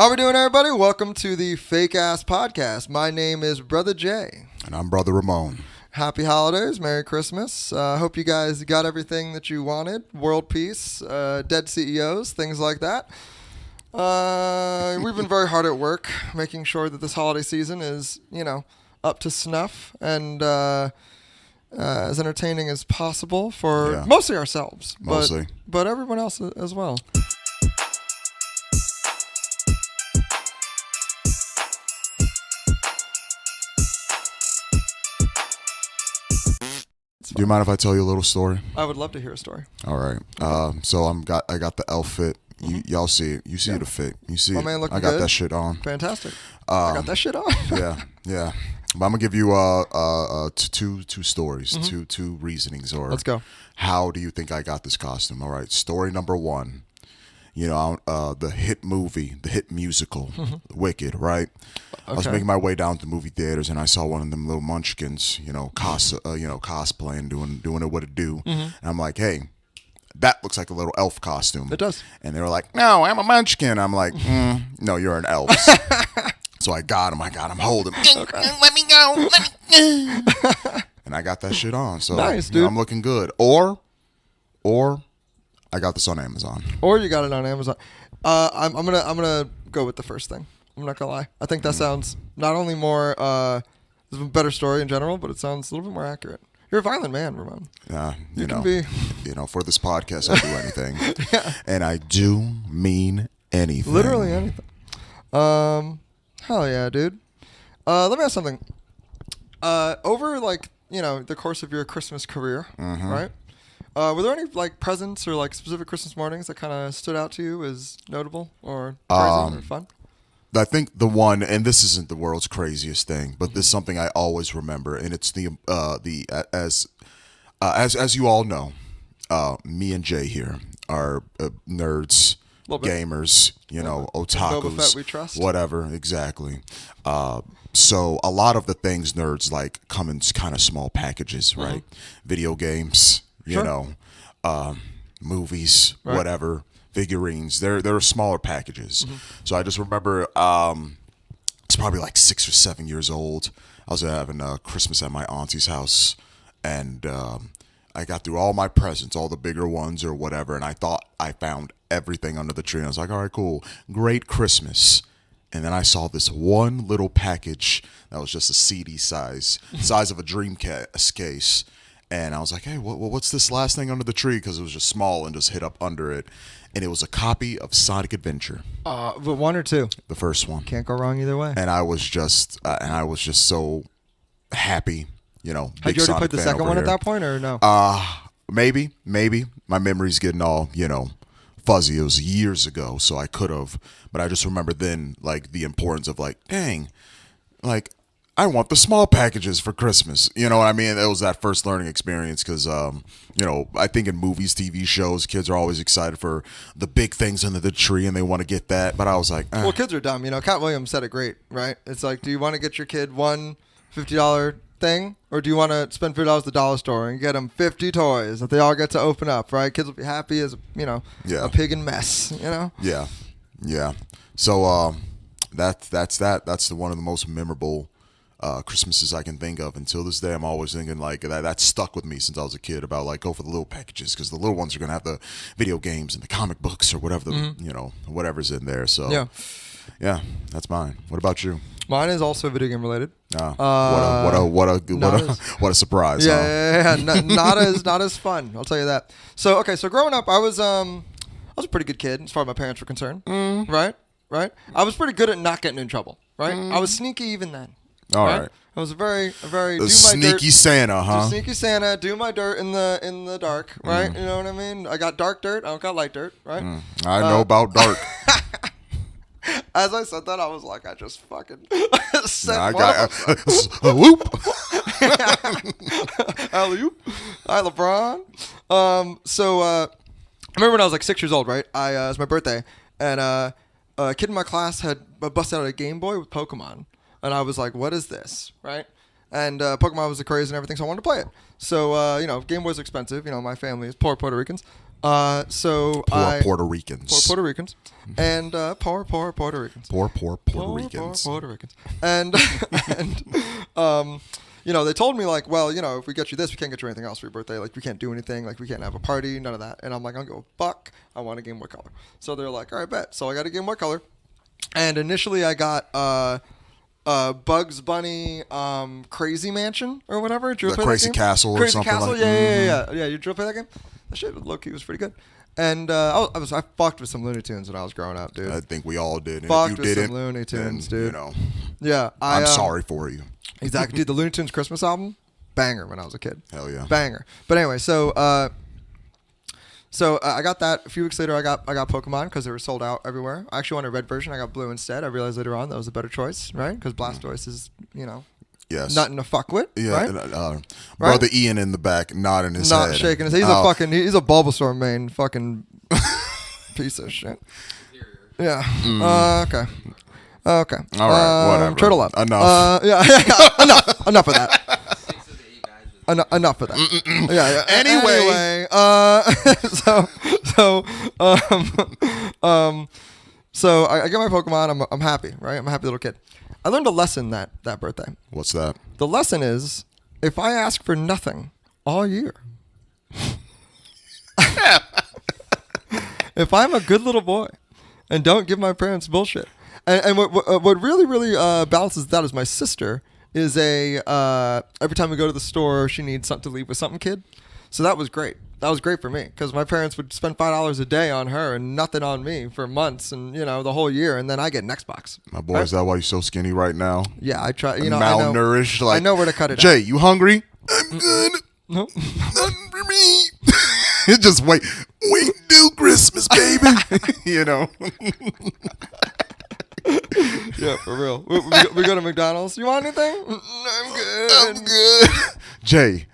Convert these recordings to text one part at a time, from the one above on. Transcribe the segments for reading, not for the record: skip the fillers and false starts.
How we doing, everybody? Welcome to the Fake Ass Podcast. My name is Brotha Jay. And I'm Brotha Ramon. Happy holidays. Merry Christmas. Hope you guys got everything that you wanted. World peace, dead CEOs, things like that. We've been very hard at work making sure that this holiday season is, up to snuff and as entertaining as possible for mostly ourselves. But everyone else as well. Do you mind if I tell you a little story? I would love to hear a story. All right. So I got the outfit. Y'all see it. You see the fit. You see it. Man, I got that shit on. Fantastic. I got that shit on. yeah. But I'm gonna give you two stories, two reasonings, or let's go. How do you think I got this costume? All right. Story number one. The hit movie, the hit musical, Wicked, right? Okay. I was making my way down to movie theaters, and I saw one of them little munchkins, cosplaying, doing it what it do. And I'm like, hey, that looks like a little elf costume. It does. And they were like, no, I'm a munchkin. I'm like, no, you're an elf. So I got him. I'm holding. Okay. Let me go. And I got that shit on. So nice, dude. I'm looking good. Or I got this on Amazon. Or you got it on Amazon. I'm gonna go with the first thing. I'm not gonna lie. I think that sounds not only more it's a better story in general, but it sounds a little bit more accurate. You're a violent man, Ramon. You know, for this podcast, I'll do anything. Yeah. And I do mean anything. Literally anything. Hell yeah, dude. Let me ask something. Over the course of your Christmas career, right? Were there any presents or specific Christmas mornings that kind of stood out to you as notable or crazy or fun? I think the one, and this isn't the world's craziest thing, but this is something I always remember, and it's as you all know, me and Jay here are nerds, gamers, otakus, Boba Fett we trust. Whatever, exactly. So a lot of the things nerds like come in kind of small packages, right? Video games. Movies, right. Whatever, figurines. They're smaller packages. So I just remember it's probably 6 or 7 years old. I was having Christmas at my auntie's house, and I got through all my presents, all the bigger ones or whatever, and I thought I found everything under the tree. And I was like, all right, cool, great Christmas. And then I saw this one little package that was just a CD size of a Dreamcast case. And I was like, hey, what's this last thing under the tree? Because it was just small and just hid up under it. And it was a copy of Sonic Adventure. But one or two? The first one. Can't go wrong either way. And I was just so happy, Had you already played the second one at that point or no? Maybe. My memory's getting all, fuzzy. It was years ago, so I could have. But I just remember then, the importance of, dang, I want the small packages for Christmas. You know what I mean? It was that first learning experience because, I think in movies, TV shows, kids are always excited for the big things under the tree and they want to get that. But I was like, Well, kids are dumb. Cat Williams said it great, right? It's like, do you want to get your kid one $50 thing or do you want to spend $50 at the dollar store and get them 50 toys that they all get to open up, right? Kids will be happy as, a pig in mess, Yeah. So that's that. That's one of the most memorable Christmases I can think of. Until this day, I'm always thinking that stuck with me since I was a kid about go for the little packages because the little ones are gonna have the video games and the comic books or whatever whatever's in there. So yeah, that's mine. What about you? Mine is also video game related. What a surprise! Yeah. Not as fun. I'll tell you that. So growing up, I was a pretty good kid as far as my parents were concerned. Right. I was pretty good at not getting in trouble. Right. I was sneaky even then. All right. I was a very the sneaky Santa, huh? Sneaky Santa, do my dirt in the dark, right? You know what I mean? I got dark dirt. I don't got light dirt, right? I know about dark. As I said that, I was like, I just fucking said whoop. Alley-oop. Hi, LeBron. So I remember when I was 6 years old, right? It was my birthday, and a kid in my class had busted out a Game Boy with Pokemon. And I was like, what is this, right? And Pokemon was the craze and everything, so I wanted to play it. So, Game Boys are expensive. My family is poor Puerto Ricans. So poor Puerto Ricans. Poor Puerto Ricans. And poor Puerto Ricans. Poor Puerto Ricans. Poor Puerto Ricans. And, you know, they told me, like, well, you know, if we get you this, we can't get you anything else for your birthday. Like, we can't do anything. Like, we can't have a party, none of that. And I'm like, I'll go, fuck, I want a Game Boy Color. So they're like, all right, bet. So I got a Game Boy Color. And initially I got Bugs Bunny Crazy Mansion or whatever. The Crazy Castle or something like that. Yeah. You drove play that game? That shit, low-key, was pretty good. And I fucked with some Looney Tunes when I was growing up, dude. I think we all did. And Fucked if you with didn't, some Looney Tunes, then, dude. You know, yeah, I'm sorry for you. Exactly, dude. The Looney Tunes Christmas album, banger when I was a kid. Hell yeah, banger. But anyway, so I got that. A few weeks later, I got Pokemon because they were sold out everywhere. I actually wanted a red version. I got blue instead. I realized later on that was a better choice, right? Because Blastoise is, you know, nothing to fuck with. Yeah, right? Brother Ian in the back, nodding his head, not shaking his head. He's a Bulbasaur main fucking piece of shit. Yeah. Okay. All right. Whatever. Turtle up. Enough. Enough of that. Enough of that. Yeah. Anyway. So I get my Pokemon. I'm happy, right? I'm a happy little kid. I learned a lesson that birthday. What's that? The lesson is, if I ask for nothing all year, if I'm a good little boy and don't give my parents bullshit, and what really balances that is my sister is every time we go to the store, she needs something to leave with something kid. So that was great. That was great for me because my parents would spend $5 a day on her and nothing on me for months and, you know, the whole year. And then I get an Xbox. My boy, is that why you're so skinny right now? Yeah, I try. You know, malnourished. I know where to cut it. Jay, you hungry? I'm good. Nope. Nothing for me. Just wait till Christmas, baby. You know. Yeah, for real. We go to McDonald's. You want anything? I'm good. Jay,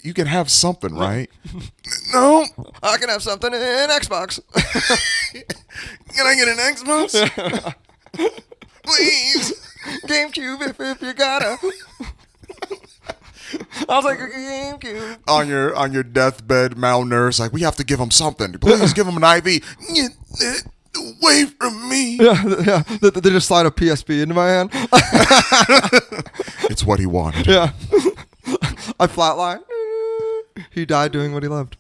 you can have something, right? No. I can have something in Xbox. Can I get an Xbox? Please. GameCube if you gotta. I'll take a GameCube. On your deathbed, malnourished, like, we have to give him something. Please give him an IV. Get it away from me. Yeah. They just slide a PSP into my hand. It's what he wanted. Yeah. I flatline. He died doing what he loved.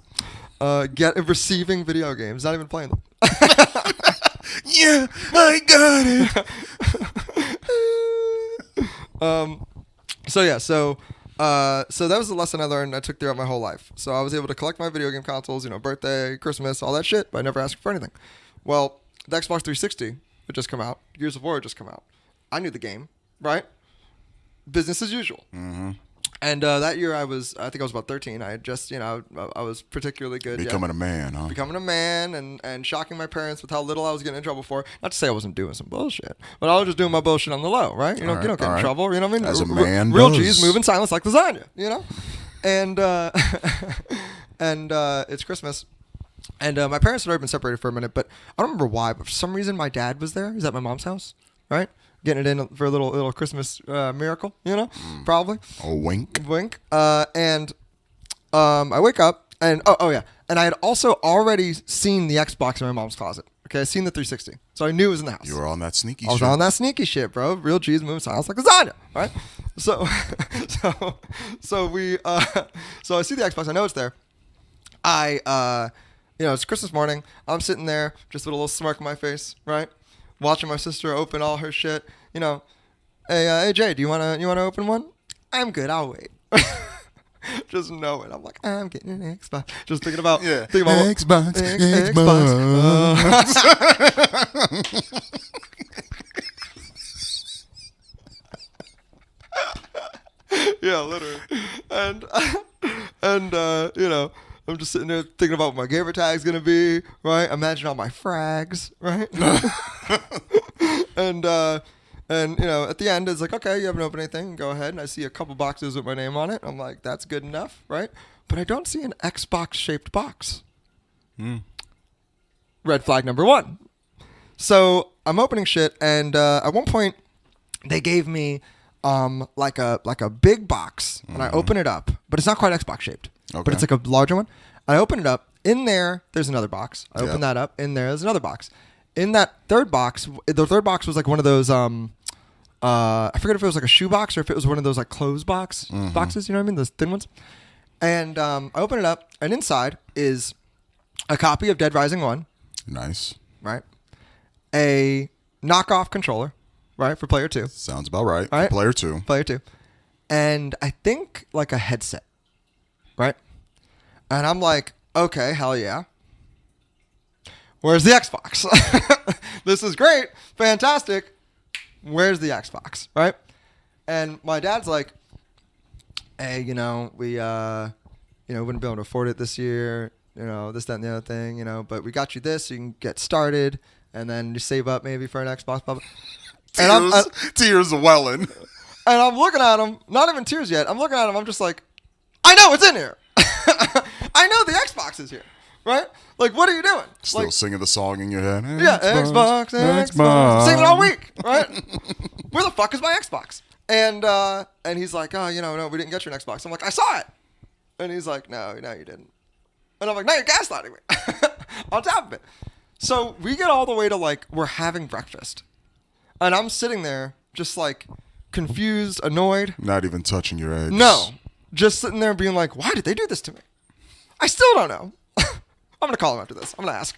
Receiving video games, not even playing them. Yeah, I got it. So that was the lesson I learned. I took throughout my whole life. So I was able to collect my video game consoles, you know, birthday, Christmas, all that shit, but I never asked for anything. Well, the Xbox 360 had just come out. Gears of War had just come out. I knew the game, right? Business as usual. Mm-hmm. And that year I think I was about 13. I had just, you know, I was particularly good. Becoming a man, huh? Becoming a man and shocking my parents with how little I was getting in trouble for. Not to say I wasn't doing some bullshit, but I was just doing my bullshit on the low, right? You don't get in trouble, you know what I mean? As a man Real does. G's move in silence like lasagna, you know? And it's Christmas. And my parents had already been separated for a minute, but I don't remember why, but for some reason my dad was there. He's at my mom's house, right? Getting it in for a little Christmas miracle, you know, probably. A wink. Wink. And I wake up and yeah, and I had also already seen the Xbox in my mom's closet. Okay, I seen the 360, so I knew it was in the house. You were on that sneaky. I was on that sneaky shit, bro. Real G's moving silence like lasagna, right? So I see the Xbox. I know it's there. It's Christmas morning. I'm sitting there just with a little smirk on my face, right? Watching my sister open all her shit, you know. Hey Jay, do you wanna open one? I'm good. I'll wait. Just know it. I'm like, I'm getting an Xbox. Just thinking about Xbox. Yeah, literally. And you know, I'm just sitting there thinking about what my gamer tag's gonna be, right? Imagine all my frags, right? And you know, at the end, it's like, okay, you haven't opened anything. Go ahead. And I see a couple boxes with my name on it. I'm like, that's good enough, right? But I don't see an Xbox-shaped box. Red flag number 1. So I'm opening shit, and at one point, they gave me like a big box, and I open it up, but it's not quite Xbox-shaped. Okay. But it's like a larger one. I open it up. In there's another box. I open that up. In there's another box. In that third box, the third box was like one of those, I forget if it was like a shoe box or if it was one of those like clothes boxes, you know what I mean? Those thin ones. And I open it up, and inside is a copy of Dead Rising 1. Nice. Right? A knockoff controller, right, for player 2. Sounds about right. Right? Player 2. Player 2. And I think like a headset, right? And I'm like, okay, hell yeah. Where's the Xbox? This is great. Fantastic. Where's the Xbox, right? And my dad's like, hey, we wouldn't be able to afford it this year, this, that, and the other thing, but we got you this so you can get started, and then you save up maybe for an Xbox. Blah, blah. Tears welling. And I'm looking at him, not even tears yet. I'm looking at him, I'm just like, I know it's in here. I know the Xbox is here, right? Like, what are you doing? Still singing the song in your head. Yeah, Xbox. Singing it all week, right? Where the fuck is my Xbox? And he's like, oh, no, we didn't get you an Xbox. I'm like, I saw it. And he's like, no, you didn't. And I'm like, no, you're gaslighting me. On top of it. So we get all the way to like, we're having breakfast. And I'm sitting there just like confused, annoyed. Not even touching your eggs. No. Just sitting there being like, why did they do this to me? I still don't know. I'm going to call him after this. I'm going to ask,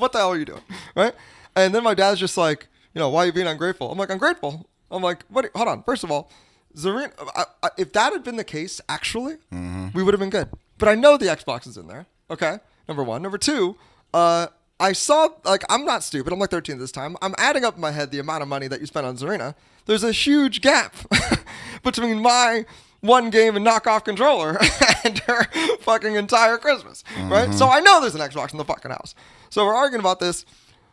what the hell are you doing? Right? And then my dad's just like, why are you being ungrateful? I'm like, ungrateful? I'm like, what? Hold on. First of all, Zareen, if that had been the case, actually, we would have been good. But I know the Xbox is in there. Okay? Number one. Number two, I saw, like, I'm not stupid. I'm like 13 this time. I'm adding up in my head the amount of money that you spent on Zarina. There's a huge gap between my one game and knockoff controller and her fucking entire Christmas, right? So I know there's an Xbox in the fucking house. So we're arguing about this.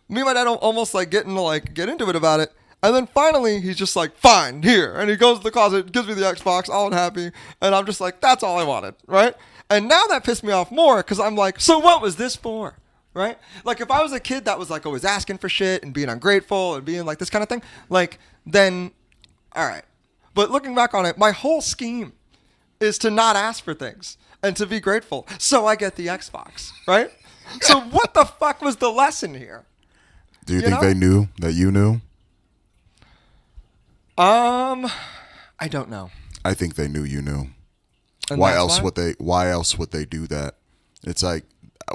Me and my dad almost like get into it about it. And then finally he's just like, fine, here. And he goes to the closet, gives me the Xbox, all unhappy. And I'm just like, that's all I wanted, right? And now that pissed me off more because I'm like, so what was this for? Right? Like if I was a kid that was like always asking for shit and being ungrateful and being like this kind of thing, like then, all right. But looking back on it, my whole scheme is to not ask for things and to be grateful. So I get the Xbox, right? So what the fuck was the lesson here? Do you think they knew that you knew? I don't know. I think they knew you knew. And why else would they do that? It's like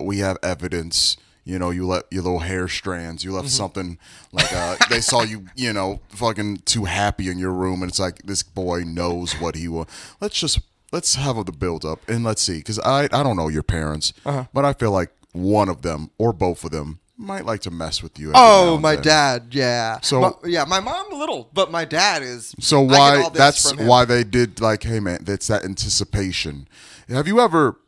we have evidence. You let your little hair strands. You left something like they saw you. Fucking too happy in your room, and it's like this boy knows what he will. Let's have the build up and let's see. Because I don't know your parents, but I feel like one of them or both of them might like to mess with you. Oh, my dad, yeah. So my mom a little, but my dad is. So why? That's why they did like, hey man, that's that anticipation. Have you ever,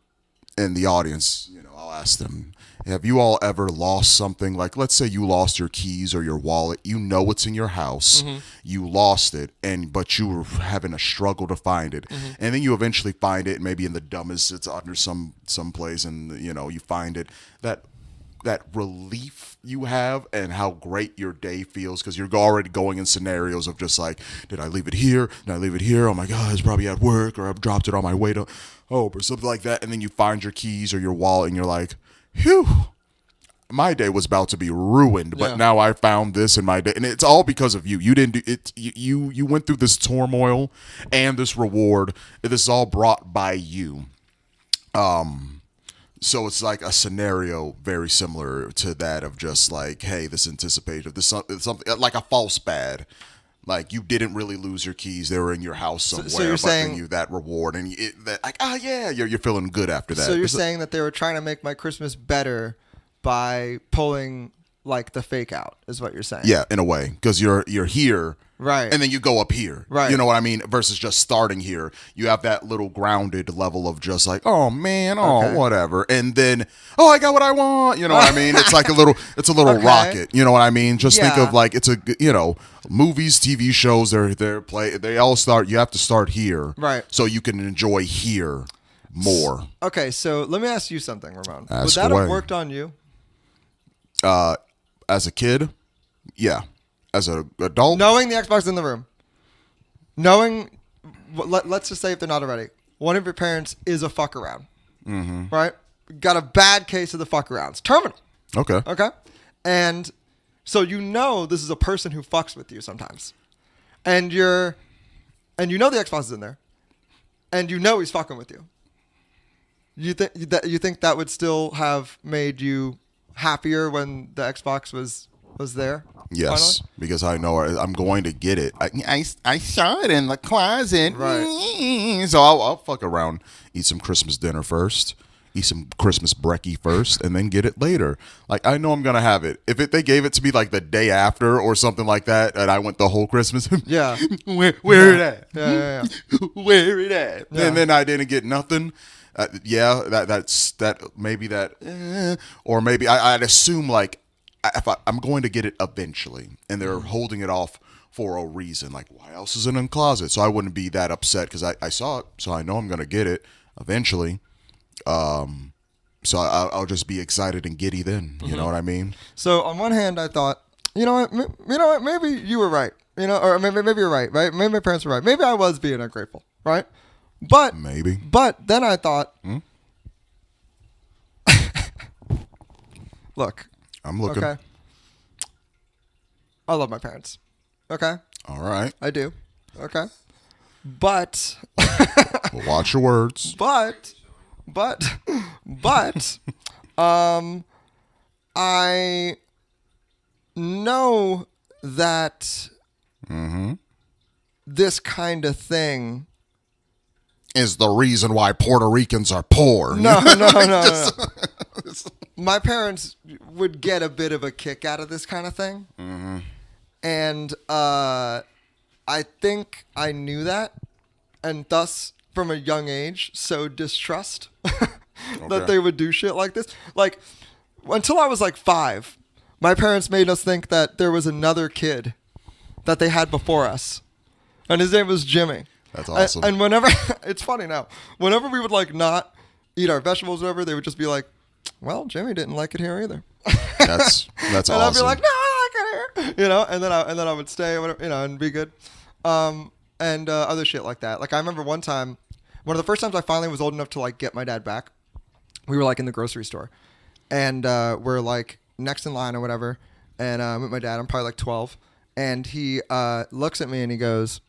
in the audience, I'll ask them. Have you all ever lost something? Like, let's say you lost your keys or your wallet. It's in your house. You lost it, but you were having a struggle to find it. And then you eventually find it, maybe in the dumbest, it's under some place, and you find it. That relief you have and how great your day feels because you're already going in scenarios of just like, did I leave it here? Did I leave it here? Oh my God, it's probably at work, or I've dropped it on my way to or something like that. And then you find your keys or your wallet, and you're like, phew, my day was about to be ruined, but now I found this in my day, and it's all because of you. You didn't do it. You went through this turmoil and this reward. This is all brought by you. So it's like a scenario very similar to that of just like, hey, this anticipation, this something like a false bad. Like you didn't really lose your keys; they were in your house somewhere. So you're saying then you that reward, and you're feeling good after that. So you're saying that they were trying to make my Christmas better by pulling like the fake out, is what you're saying? Yeah, in a way, because you're here, right, and then you go up here, right? You know what I mean? Versus just starting here, you have that little grounded level of just like, oh man, whatever, and then I got what I want. You know what I mean? It's like a little rocket. You know what I mean? Just think of like it's a movies, TV shows. They all start. You have to start here, right? So you can enjoy here more. Okay, so let me ask you something, Ramon. Would that have worked on you? As a kid, yeah. As an adult, knowing the Xbox in the room, knowing, let's just say if they're not already, one of your parents is a fuck around, right? got a bad case of the fuck arounds. Terminal. Okay. Okay. And so you know this is a person who fucks with you sometimes. And you know the Xbox is in there. And you know he's fucking with you. You think that would still have made you happier when the Xbox was there? Yes, finally? because I know I'm going to get it. I saw it in the closet. Right. So I'll fuck around, eat some Christmas dinner first, eat some Christmas brekkie first, and then get it later. Like, I know I'm going to have it. If they gave it to me like the day after or something like that, and I went the whole Christmas, yeah. where it at? Yeah. Where it at? Yeah. And then I didn't get nothing. That's maybe that, or maybe I'd assume like if I'm going to get it eventually, and they're holding it off for a reason. Like, why else is it in the closet? So I wouldn't be that upset because I saw it, so I know I'm going to get it eventually. So I'll just be excited and giddy then. You know what I mean? So on one hand, I thought, you know what, maybe you were right. Or maybe you're right? Maybe my parents were right. Maybe I was being ungrateful, right? But maybe. But then I thought, look. I'm looking. Okay. I love my parents. Okay. All right. I do. Okay. But. Watch your words. But. I know that this kind of thing is the reason why Puerto Ricans are poor. No. My parents would get a bit of a kick out of this kind of thing. Mm-hmm. And I think I knew that, and thus, from a young age, sowed distrust that they would do shit like this. Like, until I was like 5, my parents made us think that there was another kid that they had before us, and his name was Jimmy. That's awesome. And whenever, it's funny now, whenever we would like not eat our vegetables or whatever, they would just be like, well, Jimmy didn't like it here either. That's and awesome. And I'd be like, no, I like it here. And then I would stay, whatever, and be good. And other shit like that. Like, I remember one time, one of the first times I finally was old enough to like get my dad back, we were like in the grocery store, and we're like next in line or whatever, and I'm with my dad. I'm probably like 12, and he looks at me and he goes,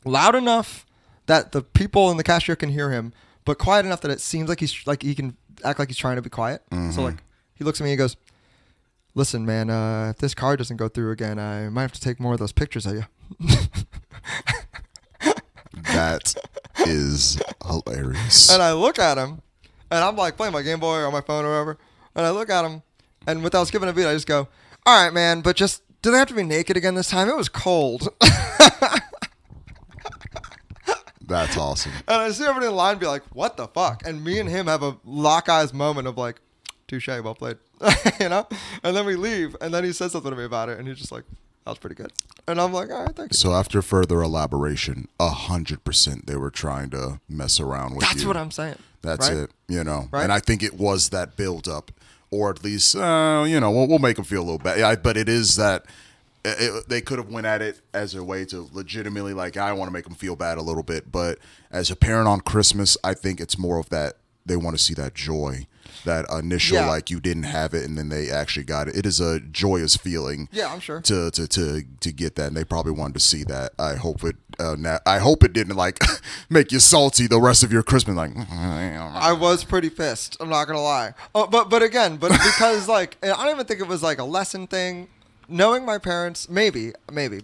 loud enough that the people in the cashier can hear him, but quiet enough that it seems like he can act like he's trying to be quiet. Mm-hmm. So like he looks at me and he goes, listen, man, if this car doesn't go through again, I might have to take more of those pictures of you. That is hilarious. And I look at him, and I'm like playing my Game Boy or on my phone or whatever, and I look at him, and without skipping a beat, I just go, all right, man, but just, do they have to be naked again this time? It was cold. That's awesome. And I see everybody in line be like, what the fuck? And me and him have a lock eyes moment of like, touche, well played. And then we leave, and then he says something to me about it, and he's just like, that was pretty good. And I'm like, all right, thank you. So after further elaboration, 100% they were trying to mess around with you. That's what I'm saying. That's right? it, Right? And I think it was that build up, or at least, we'll make them feel a little bad. Yeah, but it is that they could have went at it as a way to legitimately, like, I want to make them feel bad a little bit. But as a parent on Christmas, I think it's more of that they want to see that joy, that initial, like, you didn't have it and then they actually got it. It is a joyous feeling. Yeah, I'm sure. To get that, and they probably wanted to see that. I hope it didn't like make you salty the rest of your Christmas. Like, I was pretty pissed. I'm not gonna lie. Oh, but because like, I don't even think it was like a lesson thing. Knowing my parents, maybe,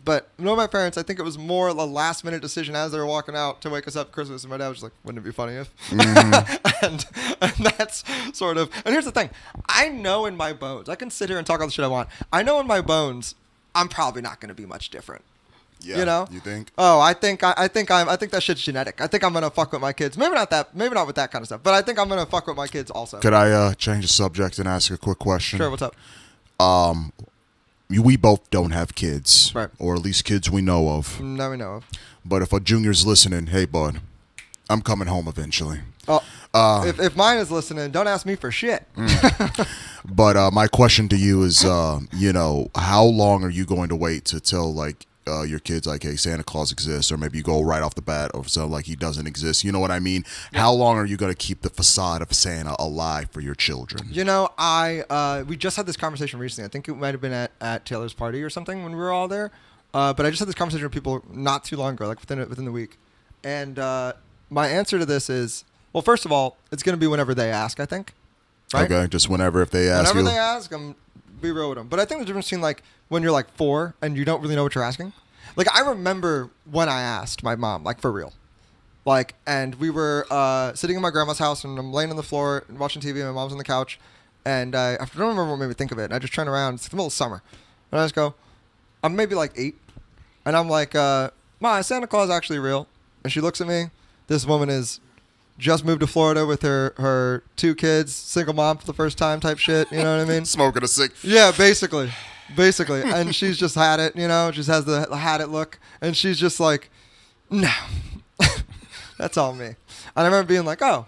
but knowing my parents, I think it was more a last minute decision as they were walking out to wake us up for Christmas. And my dad was just like, wouldn't it be funny if? Mm-hmm. and that's sort of, and here's the thing. I know in my bones, I can sit here and talk all the shit I want. I know in my bones, I'm probably not going to be much different. Yeah. You think? Oh, I think that shit's genetic. I think I'm going to fuck with my kids. Maybe not with that kind of stuff, but I think I'm going to fuck with my kids also. Could I change the subject and ask a quick question? Sure, what's up? We both don't have kids, right? Or at least kids we know of. No, we know of. But if a junior's listening, hey, bud, I'm coming home eventually. Oh, if mine is listening, don't ask me for shit. But my question to you is, how long are you going to wait to tell, like, your kids like, hey, Santa Claus exists, or maybe you go right off the bat or something like he doesn't exist. You know what I mean? Yeah. How long are you going to keep the facade of Santa alive for your children? You know, we just had this conversation recently. I think it might have been at Taylor's party or something when we were all there. But I just had this conversation with people not too long ago, like within the week. And my answer to this is, well, first of all, it's going to be whenever they ask, I think. Right? Okay, just whenever if they ask Whenever they ask, be real with them. But I think the difference between like when you're like 4 and you don't really know what you're asking. Like I remember when I asked my mom, like for real. Like, and we were sitting in my grandma's house and I'm laying on the floor watching TV and my mom's on the couch. And I don't remember what made me think of it. And I just turn around, it's the middle of summer. And I just go, I'm maybe like 8. And I'm like, Ma, is Santa Claus actually real? And she looks at me. This woman is just moved to Florida with her 2 kids, single mom for the first time type shit. You know what I mean? Smoking a cigarette. Yeah, basically. And she's just had it, you know, just has the had it look. And she's just like, no. That's all me. And I remember being like, oh,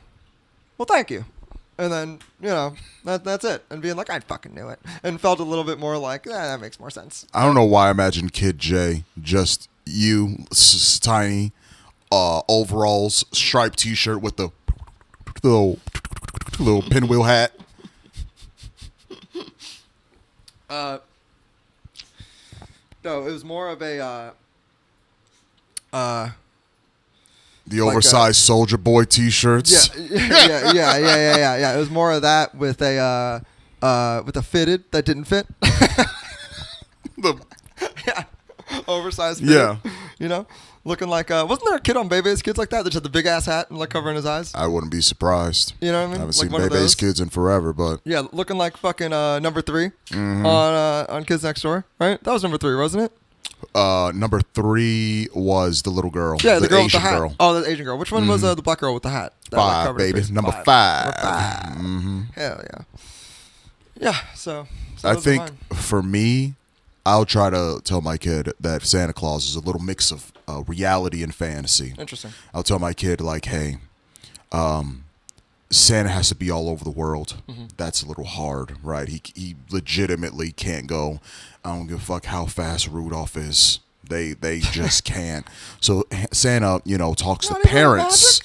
well, thank you. And then, you know, that's it. And being like, I fucking knew it. And felt a little bit more like, that makes more sense. I don't know why I imagine Kid J, just you, tiny, overalls, striped T-shirt with the little pinwheel hat. No, it was more of a the oversized Soldier Boy T-shirts. Yeah. It was more of that with a fitted that didn't fit. Yeah, oversized fitted. Yeah. You know, looking like wasn't there a kid on Bebe's Kids like that just had the big ass hat and like covering his eyes? I wouldn't be surprised. You know what I mean? I haven't like seen Bebe's Kids in forever, but yeah, looking like fucking number 3 on Kids Next Door, right? That was number 3, wasn't it? Number 3 was the little girl. Yeah, the girl Asian with the hat. girl. Oh, the Asian girl. Which one was the black girl with the hat? That, 5, covered her baby. face? Number 5. Mm-hmm. Hell yeah. Yeah, so I think for me, I'll try to tell my kid that Santa Claus is a little mix of reality and fantasy. Interesting. I'll tell my kid, like, hey, Santa has to be all over the world. Mm-hmm. That's a little hard, right? He legitimately can't go, I don't give a fuck how fast Rudolph is. They just can't. So Santa, you know, talks to parents.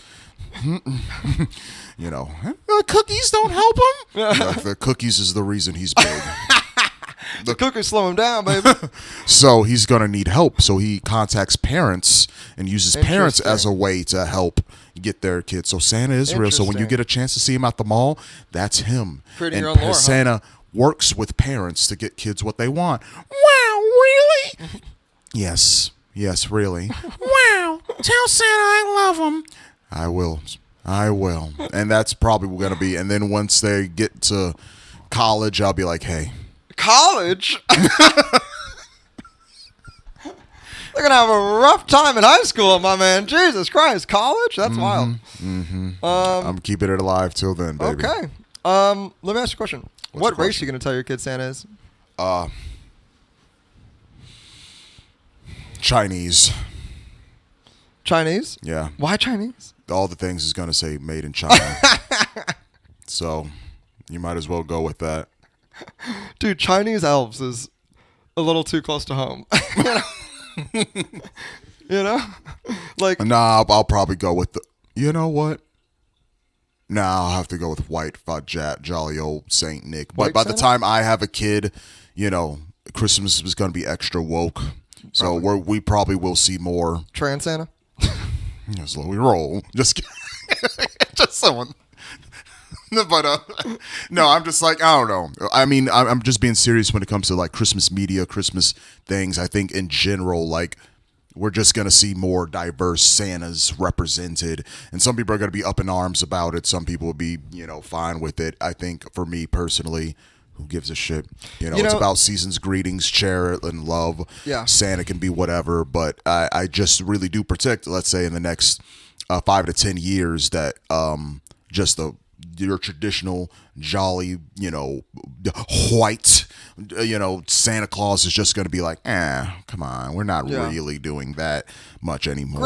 You know, the cookies don't help him. The cookies is the reason he's big. The cookies slow him down, baby. So he's going to need help. So he contacts parents and uses parents as a way to help get their kids. So Santa is real. So when you get a chance to see him at the mall, that's him. Pretty your own lore, Santa works with parents to get kids what they want. Wow, really? Yes, really. Wow, tell Santa I love him. I will. And that's probably going to be. And then once they get to college, I'll be like, hey. College? They're going to have a rough time in high school, my man. Jesus Christ. College? That's wild. Mm-hmm. I'm keeping it alive till then, baby. Okay. Let me ask you a question. What race are you going to tell your kid Santa is? Chinese. Chinese? Yeah. Why Chinese? All the things is going to say made in China. So you might as well go with that. Dude, Chinese elves is a little too close to home. You know? Like, nah, I'll probably go with the, you know what? Nah, I'll have to go with white, jolly old Saint Nick. But by the time I have a kid, you know, Christmas is going to be extra woke. So we probably will see more. Trans Santa? Slowly roll. Just someone. But no, I'm just like, I don't know. I mean, I'm just being serious when it comes to like Christmas media, Christmas things. I think in general, like, we're just going to see more diverse Santas represented. And some people are going to be up in arms about it. Some people will be, you know, fine with it. I think for me personally, who gives a shit? You know, it's about season's greetings, charity, and love. Yeah. Santa can be whatever. But I just really do predict, let's say, in the next 5 to 10 years that just your traditional jolly, you know, white, you know, Santa Claus is just going to be like, come on, we're not really doing that much anymore.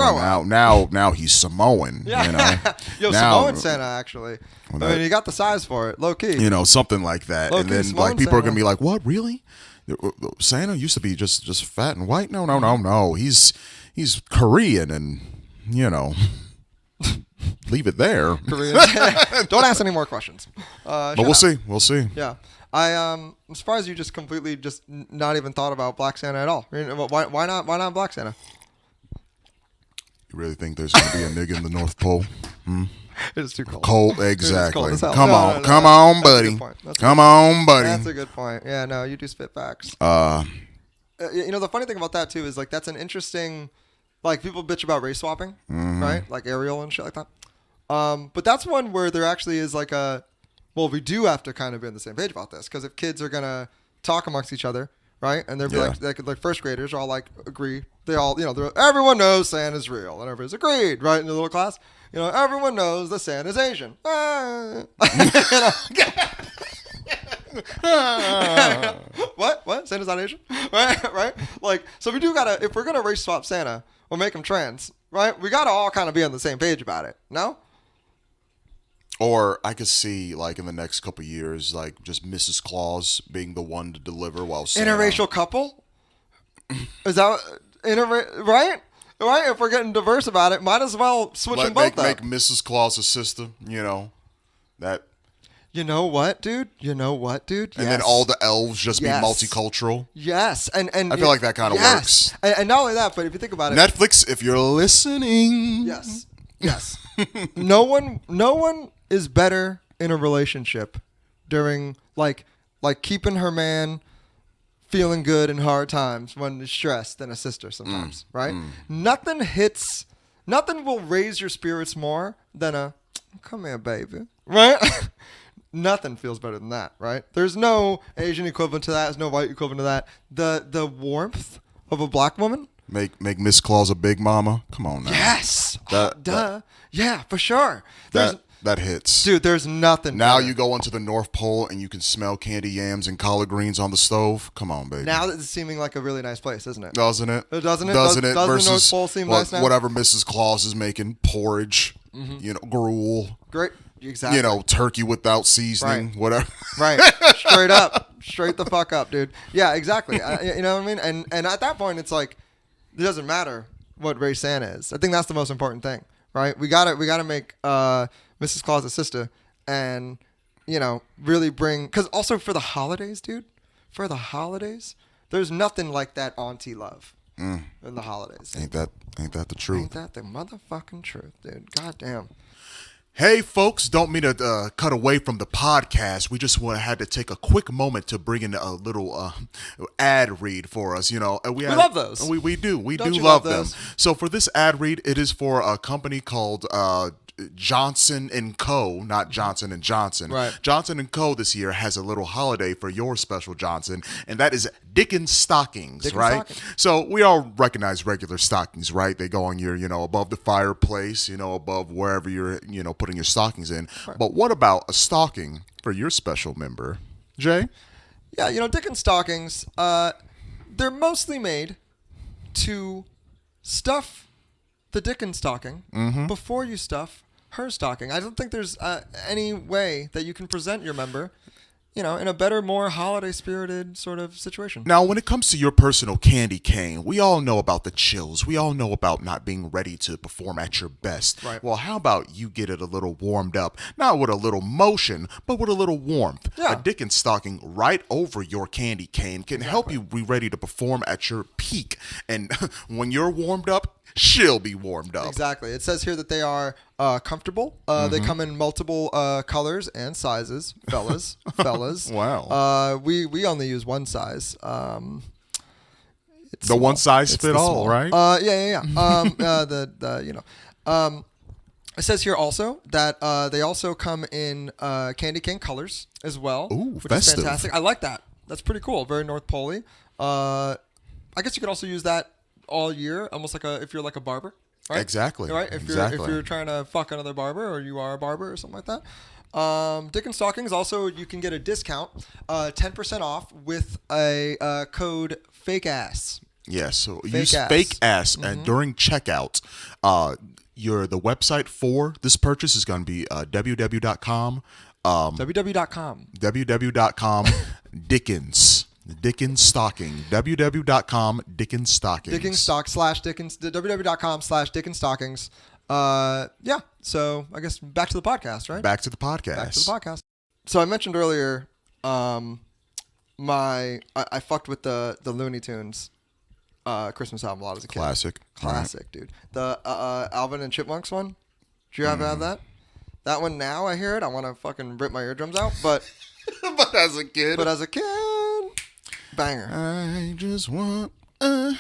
Now he's Samoan. Yeah. You know? Yo, Samoan Santa, actually. I mean, you got the size for it, low key. You know, something like that. Low and key then Samoan like people Santa. are going to be like, what, really? Santa used to be just fat and white. No. He's Korean, and leave it there. Korean. Don't ask any more questions. But we'll see. We'll see. Yeah. I'm surprised you just completely not even thought about Black Santa at all. Why not Black Santa? You really think there's going to be a nigga in the North Pole? It's too cold. Cold, exactly. Cold Come on, buddy. Come on, buddy. That's a good point. Yeah, no, you do spit facts. The funny thing about that too is like that's an interesting, like people bitch about race swapping, right? Like Ariel and shit like that. But that's one where there actually is like we do have to kind of be on the same page about this because if kids are gonna talk amongst each other, right, and they're like first graders all like agree, they all everyone knows Santa's real and everybody's agreed, right, in the little class. Everyone knows that Santa's Asian. What? Santa's not Asian? Right? Like, so we do gotta, if we're gonna race swap Santa or make him trans, right, we gotta all kind of be on the same page about it, no? Or I could see, like, in the next couple of years, like, just Mrs. Claus being the one to deliver while Santa... Interracial couple? Is that... right? Right? If we're getting diverse about it, might as well switch them both up. Make Mrs. Claus a sister, that... You know what, dude? Yes. And then all the elves just be multicultural. Yes. And I feel like that kind of works. And not only that, but if you think about it... Netflix, if you're listening... Yes. No one is better in a relationship during, like keeping her man feeling good in hard times when he's stressed than a sister sometimes, right? Nothing will raise your spirits more than a, come here, baby, right? Nothing feels better than that, right? There's no Asian equivalent to that. There's no white equivalent to that. The warmth of a black woman. Make Miss Claus a big mama. Come on now. Yes. Duh. Yeah, for sure. That hits. Dude, there's nothing now better. You go into the North Pole and you can smell candy yams and collard greens on the stove. Come on, baby. Now it's seeming like a really nice place, isn't it? Doesn't it? Doesn't it? Doesn't it? Doesn't Versus the North Pole seem nice now? Whatever Mrs. Claus is making, porridge, gruel. Great. Exactly. Turkey without seasoning, whatever. Right. Straight up. Straight the fuck up, dude. Yeah, exactly. You know what I mean? And at that point, it's like, it doesn't matter what race Santa is. I think that's the most important thing, right? We gotta make Mrs. Claus a sister and, really bring... Because also for the holidays, dude, there's nothing like that auntie love in the holidays. Ain't that the truth? Ain't that the motherfucking truth, dude? Goddamn. Hey, folks, don't mean to cut away from the podcast. We just had to take a quick moment to bring in a little ad read for us. We love those. We do. We Don't do you love love them. those? So for this ad read, it is for a company called Johnson & Co., not Johnson & Johnson. Right. Johnson & Co. this year has a little holiday for your special Johnson, and that is Dicken stockings, Dicken right? stockings. So we all recognize regular stockings, right? They go on your, above the fireplace, above wherever you're, putting your stockings in. Right. But what about a stocking for your special member, Jay? Yeah, Dicken stockings, they're mostly made to stuff the Dicken stocking before you stuff her stocking. I don't think there's any way that you can present your member, in a better, more holiday-spirited sort of situation. Now, when it comes to your personal candy cane, we all know about the chills. We all know about not being ready to perform at your best. Right. Well, how about you get it a little warmed up? Not with a little motion, but with a little warmth. Yeah. A Dicken stocking right over your candy cane can help you be ready to perform at your peak. And when you're warmed up, she'll be warmed up. Exactly. It says here that they are comfortable. They come in multiple colors and sizes, fellas. Wow. We only use one size. It's the one size it's fit the all, small. right? Yeah. It says here also that they also come in candy cane colors as well. Ooh, which festive. is fantastic. I like that. That's pretty cool. Very North Pole-y. I guess you could also use that all year, almost like if you're like a barber, right? Exactly. Right? If you're trying to fuck another barber, or you are a barber or something like that. Dicken stockings also, you can get a discount, 10% off with a code fake ass. Yes. So use fake ass, and during checkout, the website for this purchase is going to be www.com. www.com. www.com Dickens. Dicken Stocking. www.com Dicken Stockings. Dicken stock / Dickens. www.com/Dicken Stockings. Yeah. So I guess back to the podcast, right? Back to the podcast. Back to the podcast. So I mentioned earlier, I fucked with the Looney Tunes Christmas album a lot as a kid. Classic, dude. The Alvin and Chipmunks one. Did you ever have that? That one now I hear it, I want to fucking rip my eardrums out, but but as a kid, banger. I just want a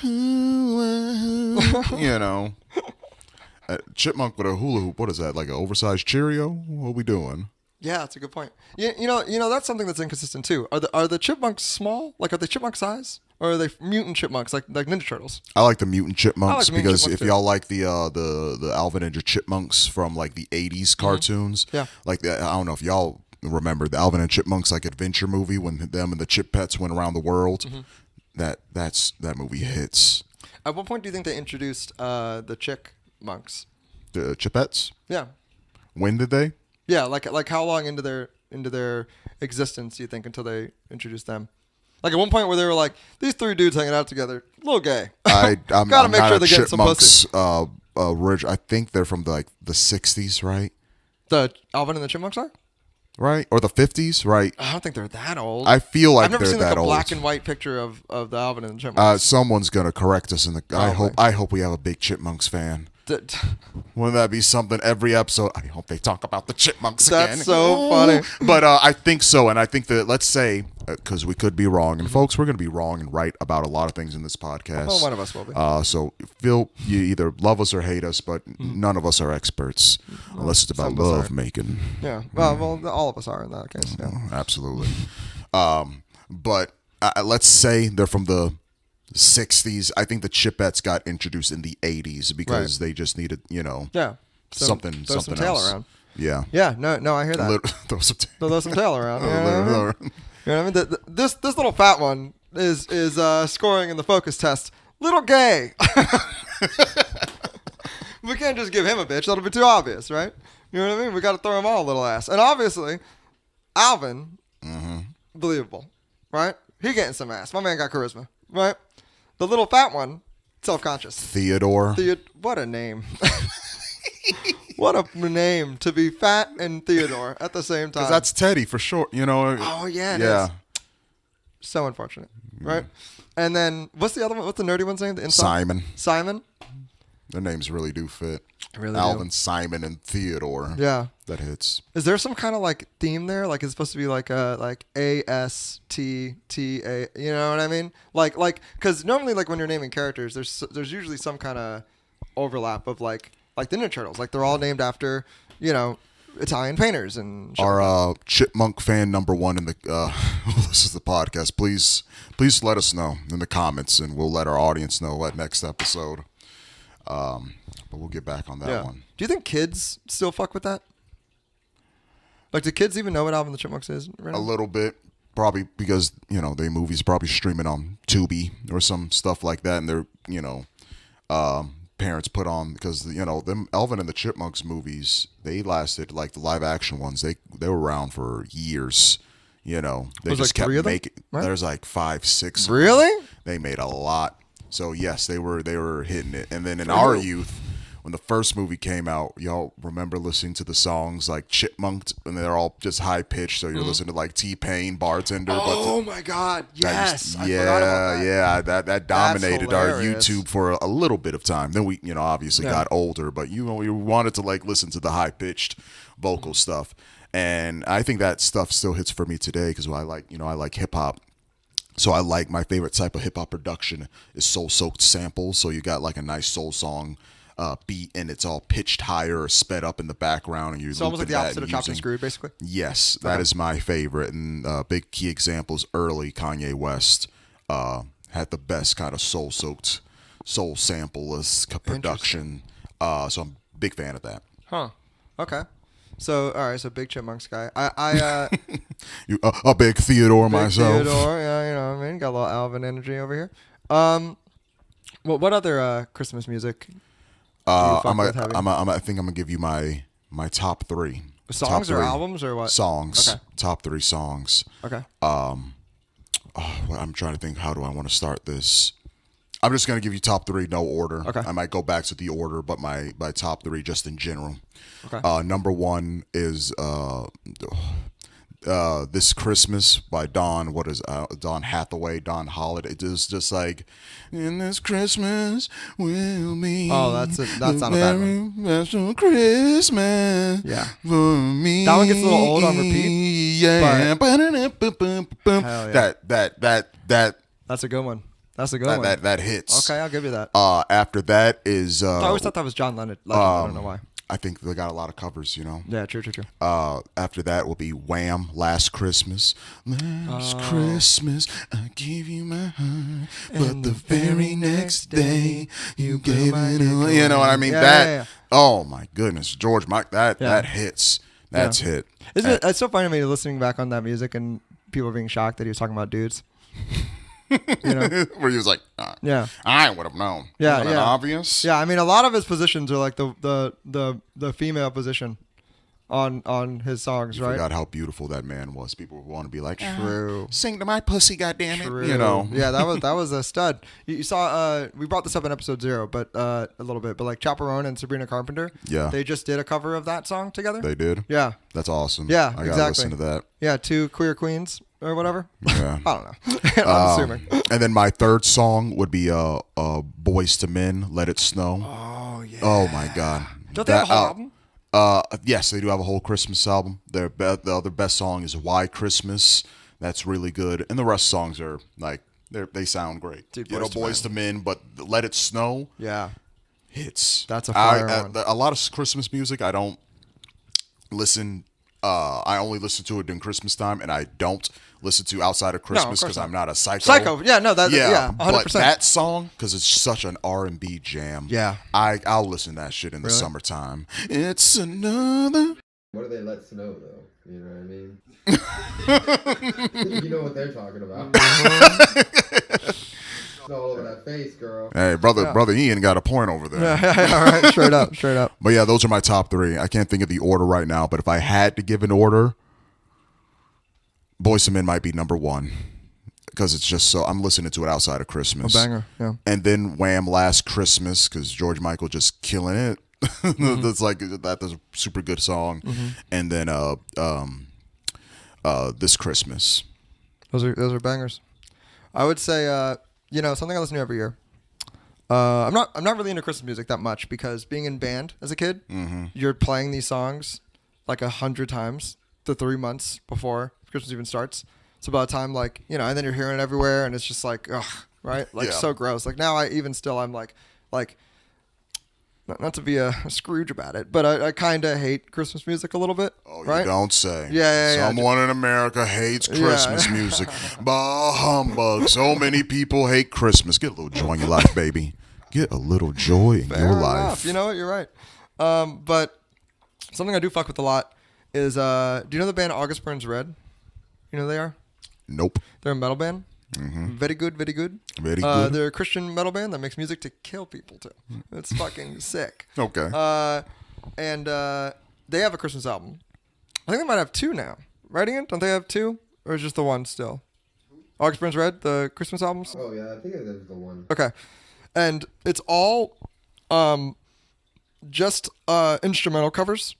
chipmunk with a hula hoop. What is that? Like an oversized Cheerio? What are we doing? Yeah, that's a good point. You know that's something that's inconsistent too. Are the chipmunks small? Like, are they chipmunk size, or are they mutant chipmunks like Ninja Turtles? I like the mutant chipmunks because chipmunks if y'all like the Alvin and the Chipmunks from like the '80s cartoons, yeah, like I don't know if y'all remember the Alvin and Chipmunks like adventure movie when them and the Chip Pets went around the world. That movie hits. At what point do you think they introduced the Chickmunks? The Chipettes? Yeah. When did they? Yeah, like how long into their existence do you think until they introduced them? Like at one point where they were like, these three dudes hanging out together, a little gay. I'm gotta make not sure they're getting some pussy. I think they're from the 60s, right? The Alvin and the Chipmunks are? Right? Or the 50s, right? I don't think they're that old. I feel like I've never they're seen like that a old. black and white picture of the Alvin and the Chipmunks. Someone's gonna correct us in the. I hope we have a big Chipmunks fan. Wouldn't that be something every episode? I hope they talk about the Chipmunks again. That's so funny. But I think so, and I think that, let's say, because we could be wrong, and folks, we're going to be wrong and right about a lot of things in this podcast. Well, one of us will be. So you either love us or hate us, but none of us are experts, unless it's about love making. Yeah, well, all of us are in that case. Yeah. Absolutely. But let's say they're from the 60s. I think the Chipettes got introduced in the 80s because they just needed, something some tail else. Around. Yeah. Yeah. No, I hear that. Throw some tail around. You know what I mean? This little fat one is scoring in the focus test. Little gay. We can't just give him a bitch. That'll be too obvious, right? You know what I mean? We got to throw him all a little ass. And obviously, Alvin, believable, right? He getting some ass. My man got charisma, right? The little fat one, self-conscious. Theodore. What a name. What a name to be fat and Theodore at the same time. Because that's Teddy for sure, Oh, yeah, it is. So unfortunate, right? And then, what's the other one? What's the nerdy one's name? Simon? Their names really do fit. Really Alvin, do. Simon, and Theodore. Yeah. That hits. Is there some kind of like theme there? Like it's supposed to be like ASTTA, you know what I mean? Like because normally like when you're naming characters, there's usually some kind of overlap of like the Ninja Turtles. Like they're all named after, Italian painters and shit. Our Chipmunk fan number one in the this is the podcast. Please let us know in the comments, and we'll let our audience know at next episode. But we'll get back on that one. Do you think kids still fuck with that? Like, do kids even know what Alvin and the Chipmunks is? Right now? A little bit, probably because the movie's probably streaming on Tubi or some stuff like that, and they're parents put on because them Alvin and the Chipmunks movies, they lasted, like the live action ones, they were around for years. They just kept making. Right? There's like 5, 6. Really? They made a lot. So yes, they were hitting it. And then in our youth, when the first movie came out, y'all remember listening to the songs like Chipmunked, and they're all just high pitched. So you're listening to like T-Pain, Bartender. Oh my God! Yes, I forgot about that. Yeah, that dominated our YouTube for a little bit of time. Then we, obviously got older, but we wanted to like listen to the high pitched vocal stuff, and I think that stuff still hits for me today because I like hip hop. So I like my favorite type of hip hop production is soul soaked samples. So you got like a nice soul song beat, and it's all pitched higher or sped up in the background, and you're so almost like the opposite of chopped and screwed, basically. Yes, that is my favorite, and big key examples. Early Kanye West had the best kind of soul soaked, soul sample-less production. So I'm a big fan of that. Huh. Okay. So all right. So big Chipmunks guy. I you a big Theodore myself. Theodore, yeah. You know what I mean. Got a little Alvin energy over here. What other Christmas music? I think I'm gonna give you my top 3. Songs or albums or what? Songs. Okay. Top 3 songs. Okay. well, I'm trying to think. How do I want to start this? I'm just gonna give you top three, no order. Okay. I might go back to the order, but my top three just in general. Okay. Number one is This Christmas by Don. What is Don Hathaway? Don Holiday. It is just like, in this Christmas will be. Oh, that's not a bad one. Special Christmas. Yeah. For me. That one gets a little old on repeat. Yeah. Hell yeah. That. That's a good one. That's a good one. That hits. Okay, I'll give you that. After that is. I always thought that was John Lennon. I don't know why. I think they got a lot of covers, you know. Yeah, true. After that will be Wham! Last Christmas. Last Christmas, I give you my heart, but the very next day you gave it away. You know what I mean? Yeah. Oh my goodness, George Mike, that hits. That's hit. It's so funny to me listening back on that music and people being shocked that he was talking about dudes. You know, where he was like, I would have known. Yeah, Isn't that obvious? Yeah, I mean, a lot of his positions are like the female position on his songs, right? Forgot how beautiful that man was. People want to be like, True. Sing to my pussy, goddammit. True. You know. Yeah, that was a stud. You saw we brought this up in episode 0, but a little bit, but like Chaperone and Sabrina Carpenter. Yeah. They just did a cover of that song together. They did. Yeah. That's awesome. Yeah, I gotta exactly. listen to that. Yeah, 2 queer queens or whatever. Yeah. I don't know. I'm assuming. And then my third song would be Boys to Men, Let It Snow. Oh yeah. Oh my God. Don't they have a whole album? Yes, they do have a whole Christmas album. The other best song is Why Christmas. That's really good. And the rest of songs are like they sound great. Dude, Boys to Men, but Let It Snow Yeah. hits. That's a fire one. A lot of Christmas music I don't listen. I only listen to it during Christmas time, and I don't listen to outside of Christmas because I'm not a psycho. Yeah, no, that yeah, 100%. But that song, because it's such an R&B jam. Yeah. I'll listen to that shit in the summertime. It's another. What do they let snow though? You know what I mean? You know what they're talking about. Snow all over that face, girl. Hey, brother Ian got a point over there. All right, straight up. But yeah, those are my top three. I can't think of the order right now, but if I had to give an order, Boyz II Men might be number one because it's just so I'm listening to it outside of Christmas. A banger, yeah. And then Wham! Last Christmas because George Michael just killing it. That's like that's a super good song. And then This Christmas. Those are bangers. I would say something I listen to every year. I'm not really into Christmas music that much because being in band as a kid, you're playing these songs like 100 times the 3 months before Christmas even starts. So by the time and then you're hearing it everywhere and it's just like, ugh, right? Like so gross. Like now I'm like not to be a Scrooge about it, but I kind of hate Christmas music a little bit. Oh, right? You don't say. Yeah. Someone in America hates Christmas music. Bah, humbug. So many people hate Christmas. Get a little joy in your life, baby. Get a little joy in your life. You know what? You're right. But something I do fuck with a lot is, do you know the band August Burns Red? You know who they are? Nope. They're a metal band. Very good. Very good. They're a Christian metal band that makes music to kill people too. It's fucking sick. Okay. And they have a Christmas album. I think they might have 2 now. Right, Ian? Don't they have 2? Or is just the one still? August Burns Red, the Christmas albums? Oh yeah, I think it is the one. Okay. And it's all just instrumental covers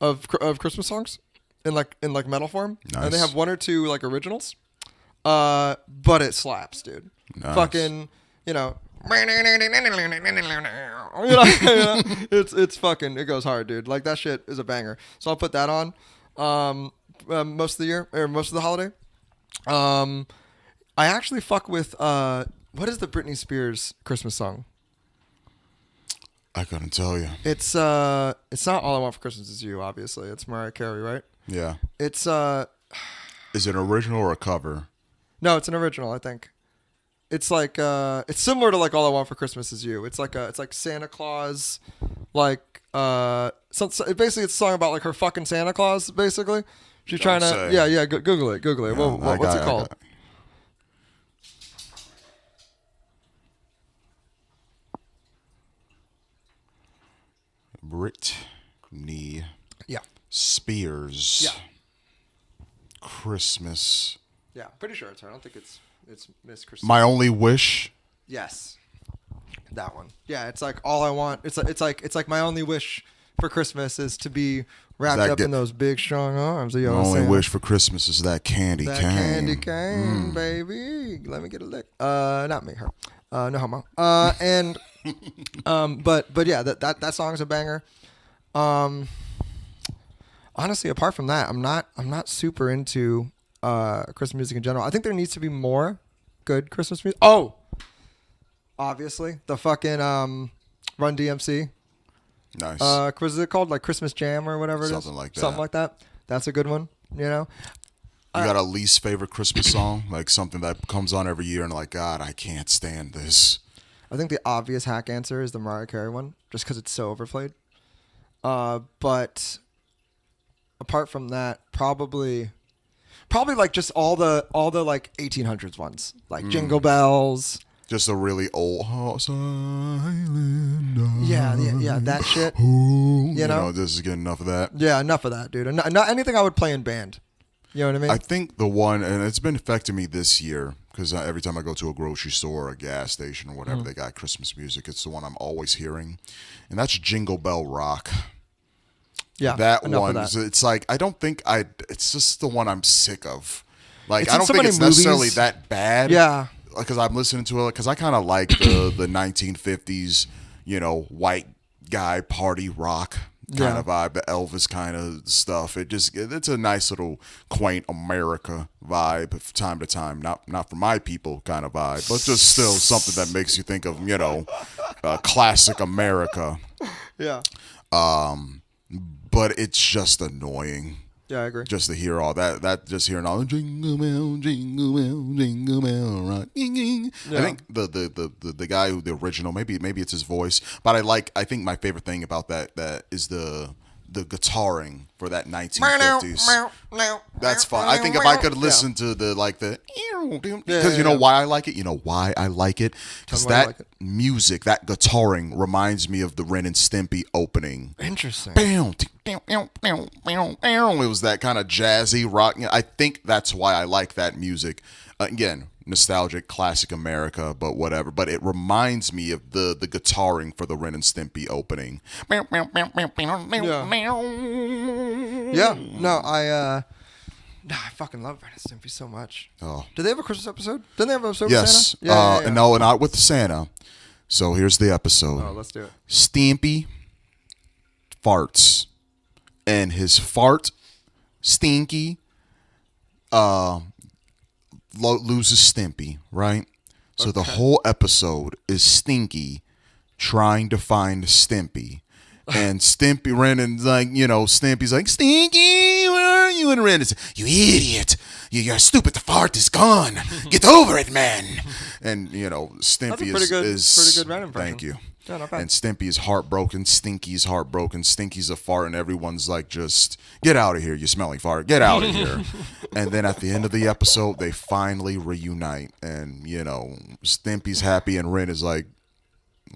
of Christmas songs in metal form. Nice. And they have 1 or 2 originals. But it slaps, dude. Nice. Fucking, it's fucking, it goes hard, dude. Like that shit is a banger. So I'll put that on most of the year or most of the holiday. I actually fuck with what is the Britney Spears Christmas song? I couldn't tell you. It's not All I Want for Christmas Is You, obviously. It's Mariah Carey, right? Yeah. It's Is it an original or a cover? No, it's an original, I think. It's like it's similar to All I Want for Christmas Is You. It's like Santa Claus, basically it's a song about her fucking Santa Claus. Basically, she's trying to Google it. Yeah, What's it called? Britney Yeah. Spears. Yeah. Christmas Yeah, pretty sure it's her. I don't think it's Miss Christine. My Only Wish. Yes, that one. Yeah, it's like all I want. It's like my only wish for Christmas is to be wrapped up in those big strong arms. My only wish for Christmas is that candy cane. Candy cane, baby. Let me get a lick. Not me, her. No homo. But yeah, that song is a banger. Honestly, apart from that, I'm not super into Christmas music in general. I think there needs to be more good Christmas music. Oh, obviously the fucking Run DMC. Nice. What is it called? Like Christmas Jam or whatever it is? Something like that. Something like that. That's a good one, you know? You got a least favorite Christmas song? Like something that comes on every year and like, God, I can't stand this. I think the obvious hack answer is the Mariah Carey one, just because it's so overplayed. But apart from that, probably like just all the like 1800s ones, like Jingle Bells. Just a really old silent night. Yeah, that shit. You know, this is getting enough of that. Yeah, enough of that, dude. And not anything I would play in band. You know what I mean? I think the one, and it's been affecting me this year, because every time I go to a grocery store or a gas station or whatever, they got Christmas music. It's the one I'm always hearing, and that's Jingle Bell Rock. Yeah, that one. It's like it's just the one I'm sick of. Like it's I don't think it's necessarily that bad. Yeah. Because I'm listening to it, because I kind of like the 1950s, you know, white guy party rock kind of vibe, the Elvis kind of stuff. It's a nice little quaint America vibe from time to time. Not for my people kind of vibe, but just still something that makes you think of, you know, classic America. Yeah. But it's just annoying. Yeah, I agree. Just to hear all that just hearing all the jingle bell, jingle bell, jingle bell, rock. Yeah. I think the guy who the original, maybe it's his voice, but I think my favorite thing about that is the guitaring for that 1950s. That's fun. I think if I could listen to because you know why I like it? You know why I like it? Because that music, that guitaring reminds me of the Ren and Stimpy opening. Interesting. It was that kind of jazzy rock. I think that's why I like that music. Again, nostalgic, classic America, but whatever. But it reminds me of the guitaring for the Ren and Stimpy opening. Yeah. No, I fucking love Ren and Stimpy so much. Oh. Did they have a Christmas episode? Didn't they have an episode yes. with Santa? Yeah. No, not with Santa. So here's the episode. Oh, let's do it. Stimpy farts. And his fart, Stinky, loses Stimpy, right? So the whole episode is Stinky trying to find Stimpy. And Ren and Stimpy's like, Stinky, where are you? And Ren is, you idiot. You're stupid. The fart is gone. Get over it, man. And, Stimpy That's a pretty good Ren impression. Thank you. Yeah, not bad. And Stimpy is heartbroken. Stinky's heartbroken. Stinky's a fart, and everyone's like, just get out of here, you smelling fart. Get out of here. And then at the end of the episode, they finally reunite. And, Stimpy's happy, and Ren is like,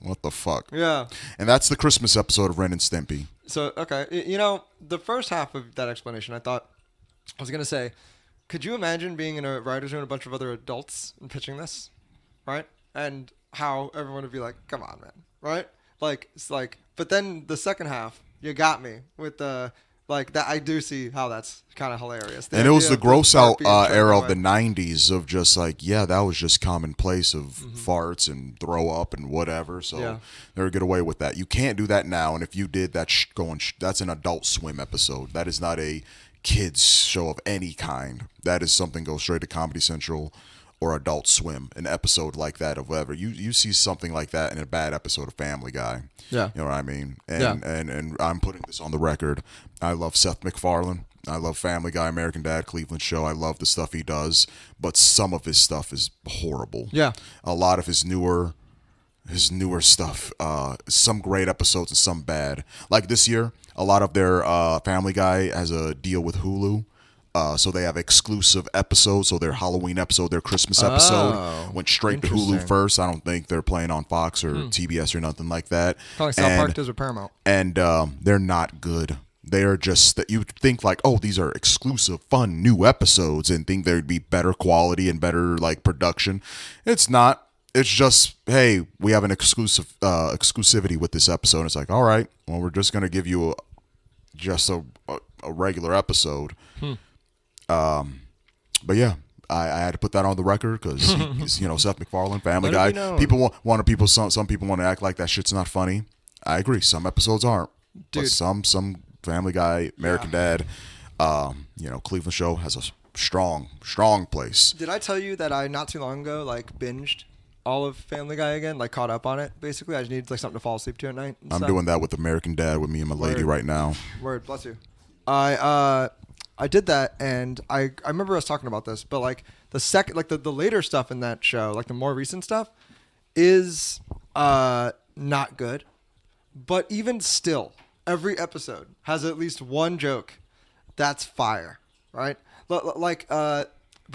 what the fuck? Yeah. And that's the Christmas episode of Ren and Stimpy. So, okay. The first half of that explanation, I was going to say, could you imagine being in a writer's room with a bunch of other adults and pitching this? Right? And how everyone would be like, come on, man. Right? But then the second half, you got me with that. I do see how that's kind of hilarious. And it was the gross out era of the 90s of just that was just commonplace of farts and throw up and whatever. So they would get away with that. You can't do that now. And if you did, that's an Adult Swim episode. That is not a kids show of any kind. That is something goes straight to Comedy Central or Adult Swim, an episode like that of whatever. You see something like that in a bad episode of Family Guy. Yeah. You know what I mean? And I'm putting this on the record. I love Seth MacFarlane. I love Family Guy, American Dad, Cleveland Show. I love the stuff he does, but some of his stuff is horrible. Yeah. A lot of his newer stuff, some great episodes and some bad. Like this year, a lot of their Family Guy has a deal with Hulu. So they have exclusive episodes. So their Halloween episode, their Christmas episode went straight to Hulu first. I don't think they're playing on Fox or TBS or nothing like that. Probably South Park does with Paramount. And they're not good. They are just that you think like, oh, these are exclusive, fun, new episodes, and think there'd be better quality and better like production. It's not. It's just, hey, we have an exclusivity with this episode. It's like, all right, well, we're just gonna give you a regular episode. But yeah, I had to put that on the record because Seth MacFarlane, Family Guy. People some people want to act like that shit's not funny. I agree. Some episodes aren't, Dude. but some Family Guy, American Dad, Cleveland Show has a strong place. Did I tell you that I not too long ago binged all of Family Guy again, caught up on it? Basically, I just need something to fall asleep to at night. I'm doing that with American Dad with me and my lady right now. Word, bless you. I did that, and I remember us talking about this, but the second, the later stuff in that show, the more recent stuff, is not good. But even still, every episode has at least one joke that's fire, right? But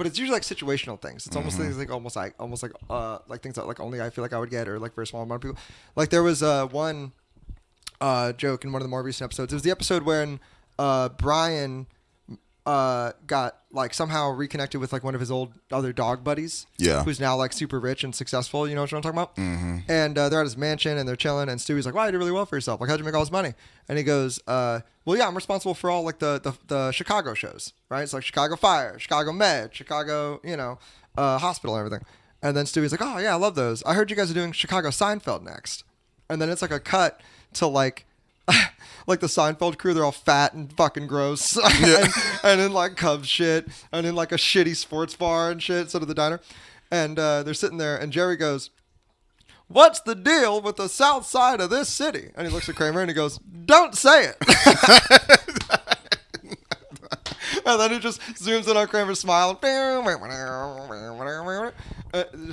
it's usually situational things. It's almost things like things that only I feel like I would get, or very small amount of people. There was one joke in one of the more recent episodes. It was the episode when Brian got somehow reconnected with one of his old other dog buddies. Yeah. Who's now super rich and successful. You know what I'm talking about? Mm-hmm. And they're at his mansion and they're chilling. And Stewie's like, "Wow, you did really well for yourself. How'd you make all this money?" And he goes, "Well, yeah, I'm responsible for all the Chicago shows, right? It's Chicago Fire, Chicago Med, Chicago, hospital and everything." And then Stewie's like, "Oh yeah, I love those. I heard you guys are doing Chicago Seinfeld next." And then it's a cut to the Seinfeld crew, they're all fat and fucking gross. Yeah. and in Cubs shit, and in a shitty sports bar and shit, instead of the diner. And they're sitting there, and Jerry goes, "What's the deal with the south side of this city?" And he looks at Kramer and he goes, "Don't say it." And then it just zooms in on Kramer's smile.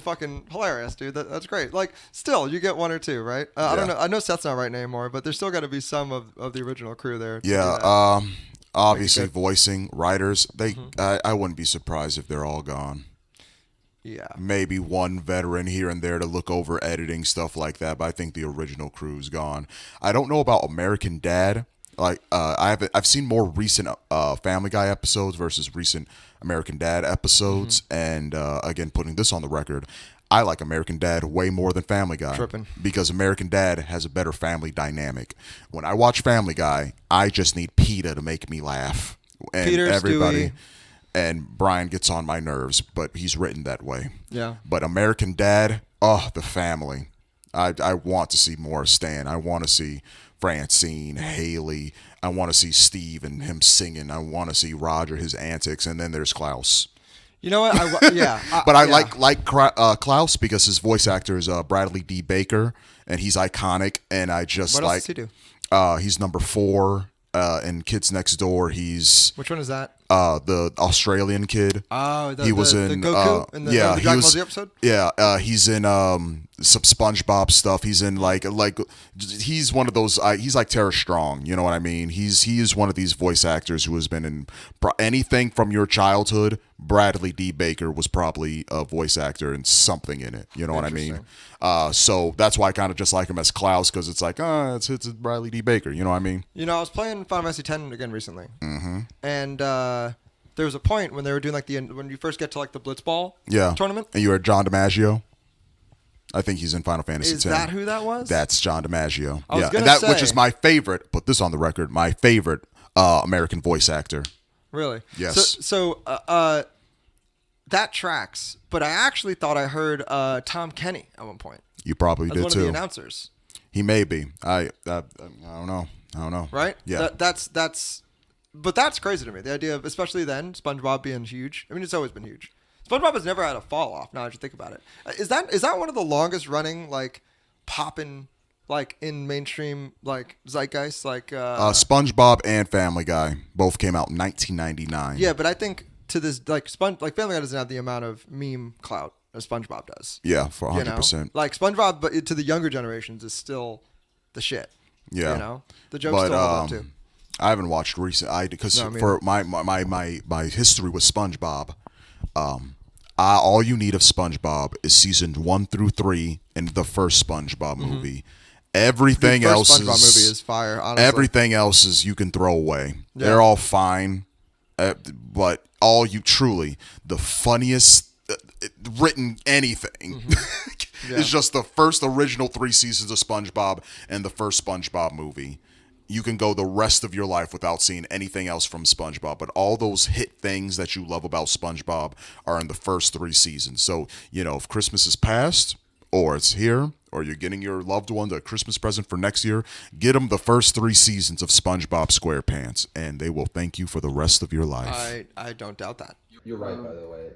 Fucking hilarious, dude. That's great. Still, you get one or two, right? I don't know. I know Seth's not writing anymore, but there's still got to be some of the original crew there. Yeah. Obviously, voicing writers. I wouldn't be surprised if they're all gone. Yeah. Maybe one veteran here and there to look over editing, stuff like that. But I think the original crew's gone. I don't know about American Dad. I've seen more recent Family Guy episodes versus recent American Dad episodes, and again, putting this on the record, I like American Dad way more than Family Guy. Tripping. Because American Dad has a better family dynamic. When I watch Family Guy, I just need PETA to make me laugh, and Peter, everybody. Stewie. And Brian gets on my nerves, but he's written that way. Yeah. But American Dad, the family. I want to see more Stan. I want to see Francine, Haley. I want to see Steve and him singing. I want to see Roger, his antics, and then there's Klaus. You know what? I like Klaus because his voice actor is Bradley D. Baker, and he's iconic. And I just what else does he do? He's number 4 in Kids Next Door. Which one is that? The Australian kid. Oh, he was in Goku in the Dragon Ball Z episode. Yeah, he's in some SpongeBob stuff. He's in he's one of those. He's like Tara Strong. You know what I mean? He is one of these voice actors who has been in anything from your childhood. Bradley D. Baker was probably a voice actor in something in it. You know what I mean? So that's why I kind of just like him as Klaus, because it's it's Bradley D. Baker. You know what I mean? I was playing Final Fantasy X again recently, and there was a point when they were doing when you first get to the Blitzball tournament. And you heard John DiMaggio. I think he's in Final Fantasy X. Is that who that was? That's John DiMaggio. Which is my favorite. Put this on the record. My favorite American voice actor. Really? Yes. So that tracks. But I actually thought I heard Tom Kenny at one point. You probably did too. One of the announcers. He may be. I don't know. Right? Yeah. But that's crazy to me. The idea of, especially then, SpongeBob being huge. I mean, it's always been huge. SpongeBob has never had a fall off. Now that you think about it, is that one of the longest running popping in mainstream zeitgeist SpongeBob and Family Guy both came out in 1999. Yeah, but I think to this Family Guy doesn't have the amount of meme clout as SpongeBob does. Yeah, for 100%. SpongeBob, but to the younger generations, is still the shit. Yeah, the jokes still hold up too. I haven't watched recent. For my history with SpongeBob, all you need of SpongeBob is season 1 through 3 in the first SpongeBob movie, Everything the first else SpongeBob movie is fire. Honestly, everything else is you can throw away. Yeah. They're all fine, but all you truly the funniest written anything is just the first original 3 seasons of SpongeBob and the first SpongeBob movie. You can go the rest of your life without seeing anything else from SpongeBob, but all those hit things that you love about SpongeBob are in the first 3 seasons. So, if Christmas is past or it's here, or you're getting your loved one a Christmas present for next year, get them the first 3 seasons of SpongeBob SquarePants, and they will thank you for the rest of your life. I don't doubt that. You're right, by the way.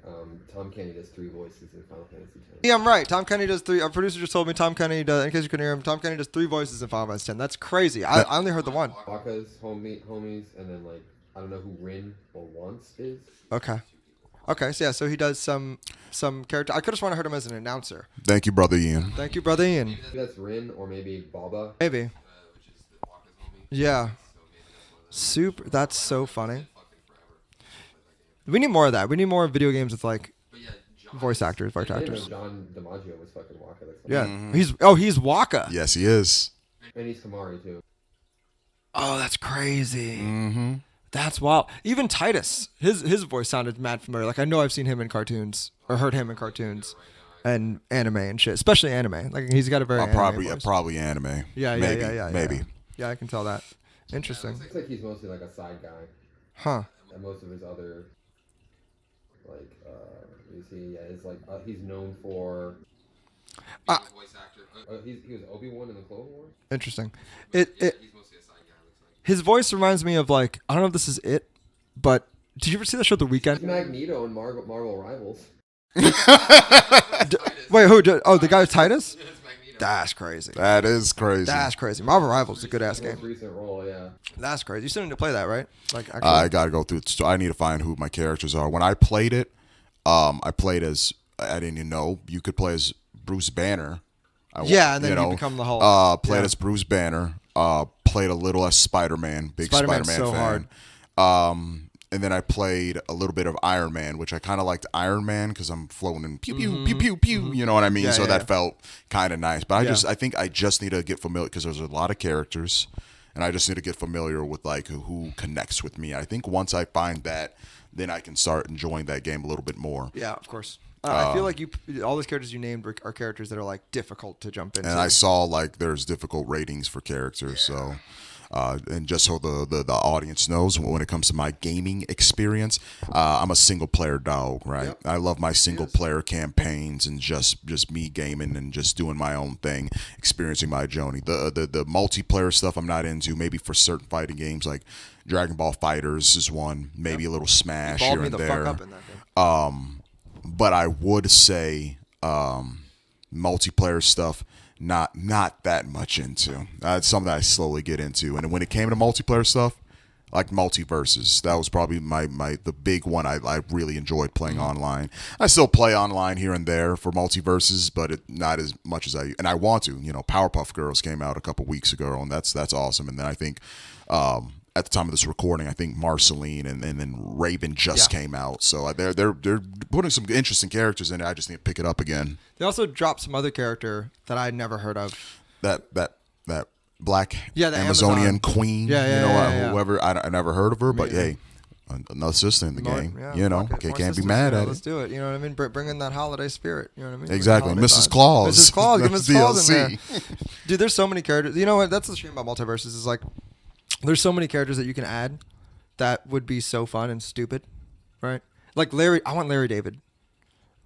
Tom Kenny does 3 voices in Final Fantasy X. Yeah, I'm right. Tom Kenny does 3. Our producer just told me Tom Kenny does. In case you couldn't hear him, Tom Kenny does 3 voices in Final Fantasy X. That's crazy. I only heard the one. Waka's homies, and then I don't know who Rin or Once is. Okay. So he does some character. I could have sworn I heard him as an announcer. Thank you, Brother Ian. Thank you, Brother Ian. Maybe that's Rin or maybe Baba. Maybe. Yeah. Super. That's so funny. We need more of that. We need more video games with voice actors. I didn't know John DiMaggio was fucking Waka. Yeah. He's Waka. Yes, he is. And he's Kamari too. Oh, that's crazy. Mm-hmm. That's wild. Even Titus, his voice sounded mad familiar. I know I've seen him in cartoons or heard him in cartoons and anime and shit, especially anime. He's got a very anime voice. Probably anime. Yeah. Maybe. Yeah, I can tell that. Interesting. It looks like he's mostly a side guy. Huh. And most of his other he's known for voice actor. He was Obi-Wan in the Clone Wars. Interesting. He's mostly a side guy. His voice reminds me of I don't know if this is it, but did you ever see that show The Weeknd? He's Magneto in Marvel Rivals. Wait, who? The guy with Titus? That's crazy. That is crazy. That's crazy. Marvel Rivals is a good ass game. Most recent role, yeah. That's crazy. You still need to play that, right? Actually. I gotta go through it. So I need to find who my characters are. When I played it, I played as I didn't even know you could play as Bruce Banner. And then you become the Hulk. Played as Bruce Banner. Played a little as Spider-Man. Big Spider-Man so fan. Hard. And then I played a little bit of Iron Man, which I kind of liked Iron Man because I'm floating in pew pew pew pew pew. You know what I mean? So that felt kind of nice. But I think I just need to get familiar because there's a lot of characters, and I just need to get familiar with who connects with me. I think once I find that, then I can start enjoying that game a little bit more. Yeah, of course. I feel like all those characters you named are characters that are difficult to jump into. And I saw there's difficult ratings for characters, so. And just so the audience knows, when it comes to my gaming experience, I'm a single player dog, right? Yep. I love my single player campaigns and just me gaming and just doing my own thing, experiencing my journey. The multiplayer stuff I'm not into. Maybe for certain fighting games like Dragon Ball FighterZ is one. Maybe a little Smash here and there. Fuck up in that game. But I would say multiplayer stuff. Not that much into. It's something that I slowly get into. And when it came to multiplayer stuff, like Multiversus, that was probably the big one I really enjoyed playing online. I still play online here and there for Multiversus, but not as much as I want to. Powerpuff Girls came out a couple weeks ago, and that's awesome. And then I think at the time of this recording, I think Marceline and then Raven just came out. So they're putting some interesting characters in it. I just need to pick it up again. They also dropped some other character that I'd never heard of. That black the Amazonian queen. Whoever. I never heard of her, but Maybe. hey, another sister in the game. Can't be mad mad at it. Let's do it. You know what I mean? Bring in that holiday spirit. You know what I mean? Exactly. Mrs. Claus. Mrs. Claus. Give Mrs. Claus in there. DLC. Dude, there's so many characters. You know what? That's the shame about Multiversus is there's so many characters that you can add that would be so fun and stupid, right? Larry. I want Larry David.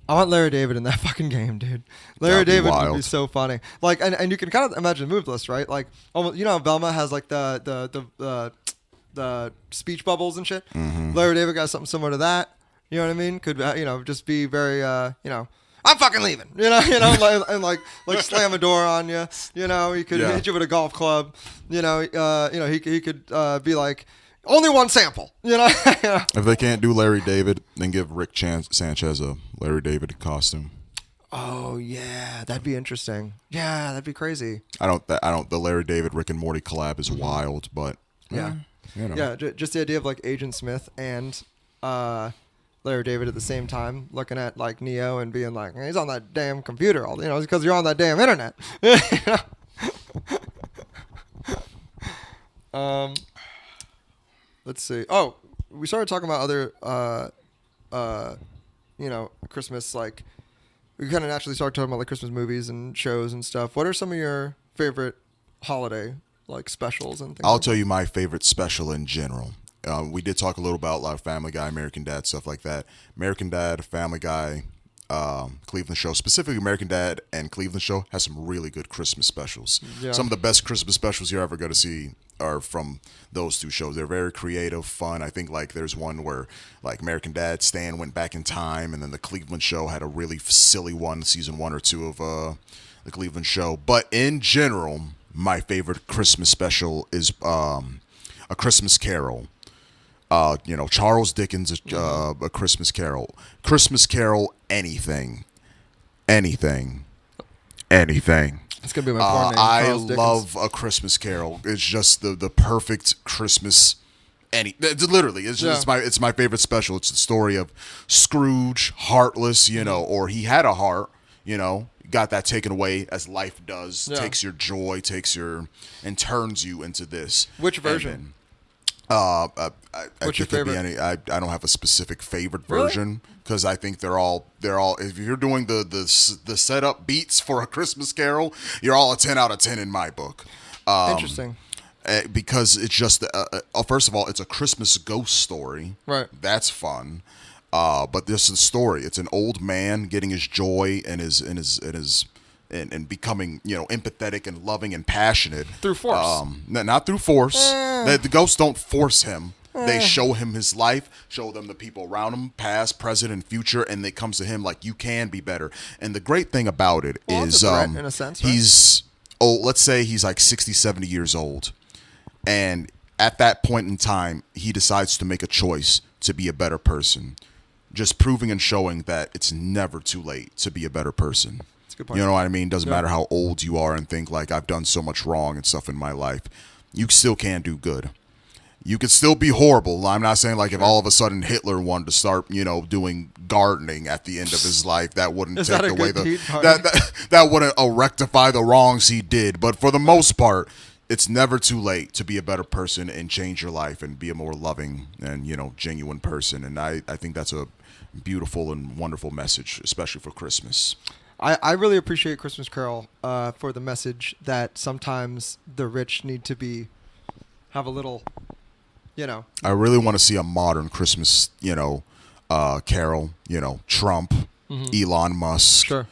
I want Larry David in that fucking game, dude. Larry David would be so funny. And you can kind of imagine the move list, right? Almost, how Velma has the speech bubbles and shit. Mm-hmm. Larry David got something similar to that. You know what I mean? Could just be very I'm fucking leaving. And slam a door on you. He could hit you with a golf club. He could be like, only one sample. If they can't do Larry David, then give Rick Sanchez a Larry David costume. Oh yeah, that'd be interesting. Yeah, that'd be crazy. I don't. The Larry David Rick and Morty collab is wild, but just the idea of Agent Smith and Larry David at the same time, looking at Neo and being he's on that damn computer all because you're on that damn internet. let's see. Oh, we started talking about other, Christmas, like, we kind of naturally started talking about, like, Christmas movies and shows and stuff. What are some of your favorite holiday, like, specials and things? I'll tell you my favorite special in general. We did talk a little about, like, Family Guy, American Dad, stuff like that. American Dad, Family Guy, Cleveland Show, specifically American Dad and Cleveland Show, has some really good Christmas specials. Yeah. Some of the best Christmas specials you're ever going to see are from those two shows. They're very creative, fun. I think like there's one where like American Dad, Stan went back in time, and then the Cleveland Show had a really silly one, season 1 or 2 of the Cleveland Show. But in general, my favorite Christmas special is A Christmas Carol. Charles Dickens, A Christmas Carol. Christmas Carol, anything. It's gonna be my porn name. I Charles Dickens. love A Christmas Carol. It's just the perfect Christmas. Literally, it's my favorite special. It's the story of Scrooge, heartless, or he had a heart, got that taken away as life does. Yeah. Takes your joy, and turns you into this. Which version? What's your favorite? I don't have a specific favorite Really? version because I think they're all. If you're doing the setup beats for A Christmas Carol, you're all a 10 out of 10 in my book. Interesting. Because it's just first of all, it's a Christmas ghost story. Right. That's fun. But this is a story. It's an old man getting his joy and and becoming, empathetic and loving and passionate Through force. Not through force. The ghosts don't force him. They show him his life, show them the people around him, past, present, and future, and it comes to him like, you can be better. And the great thing about it is it's a threat, in a sense, right? he's old. Let's say he's like 60, 70 years old. And at that point in time, he decides to make a choice to be a better person. Just proving and showing that it's never too late to be a better person. That's a good point. You know what I mean? Doesn't matter how old you are and think like I've done so much wrong and stuff in my life. You still can do good. You could still be horrible. I'm not saying like if all of a sudden Hitler wanted to start, doing gardening at the end of his life, that wouldn't take away that wouldn't rectify the wrongs he did. But for the most part, it's never too late to be a better person and change your life and be a more loving and, genuine person. And I think that's a beautiful and wonderful message, especially for Christmas. I really appreciate Christmas Carol for the message that sometimes the rich need to have a little, I really want to see a modern Christmas, carol, Trump, Elon Musk, Sure.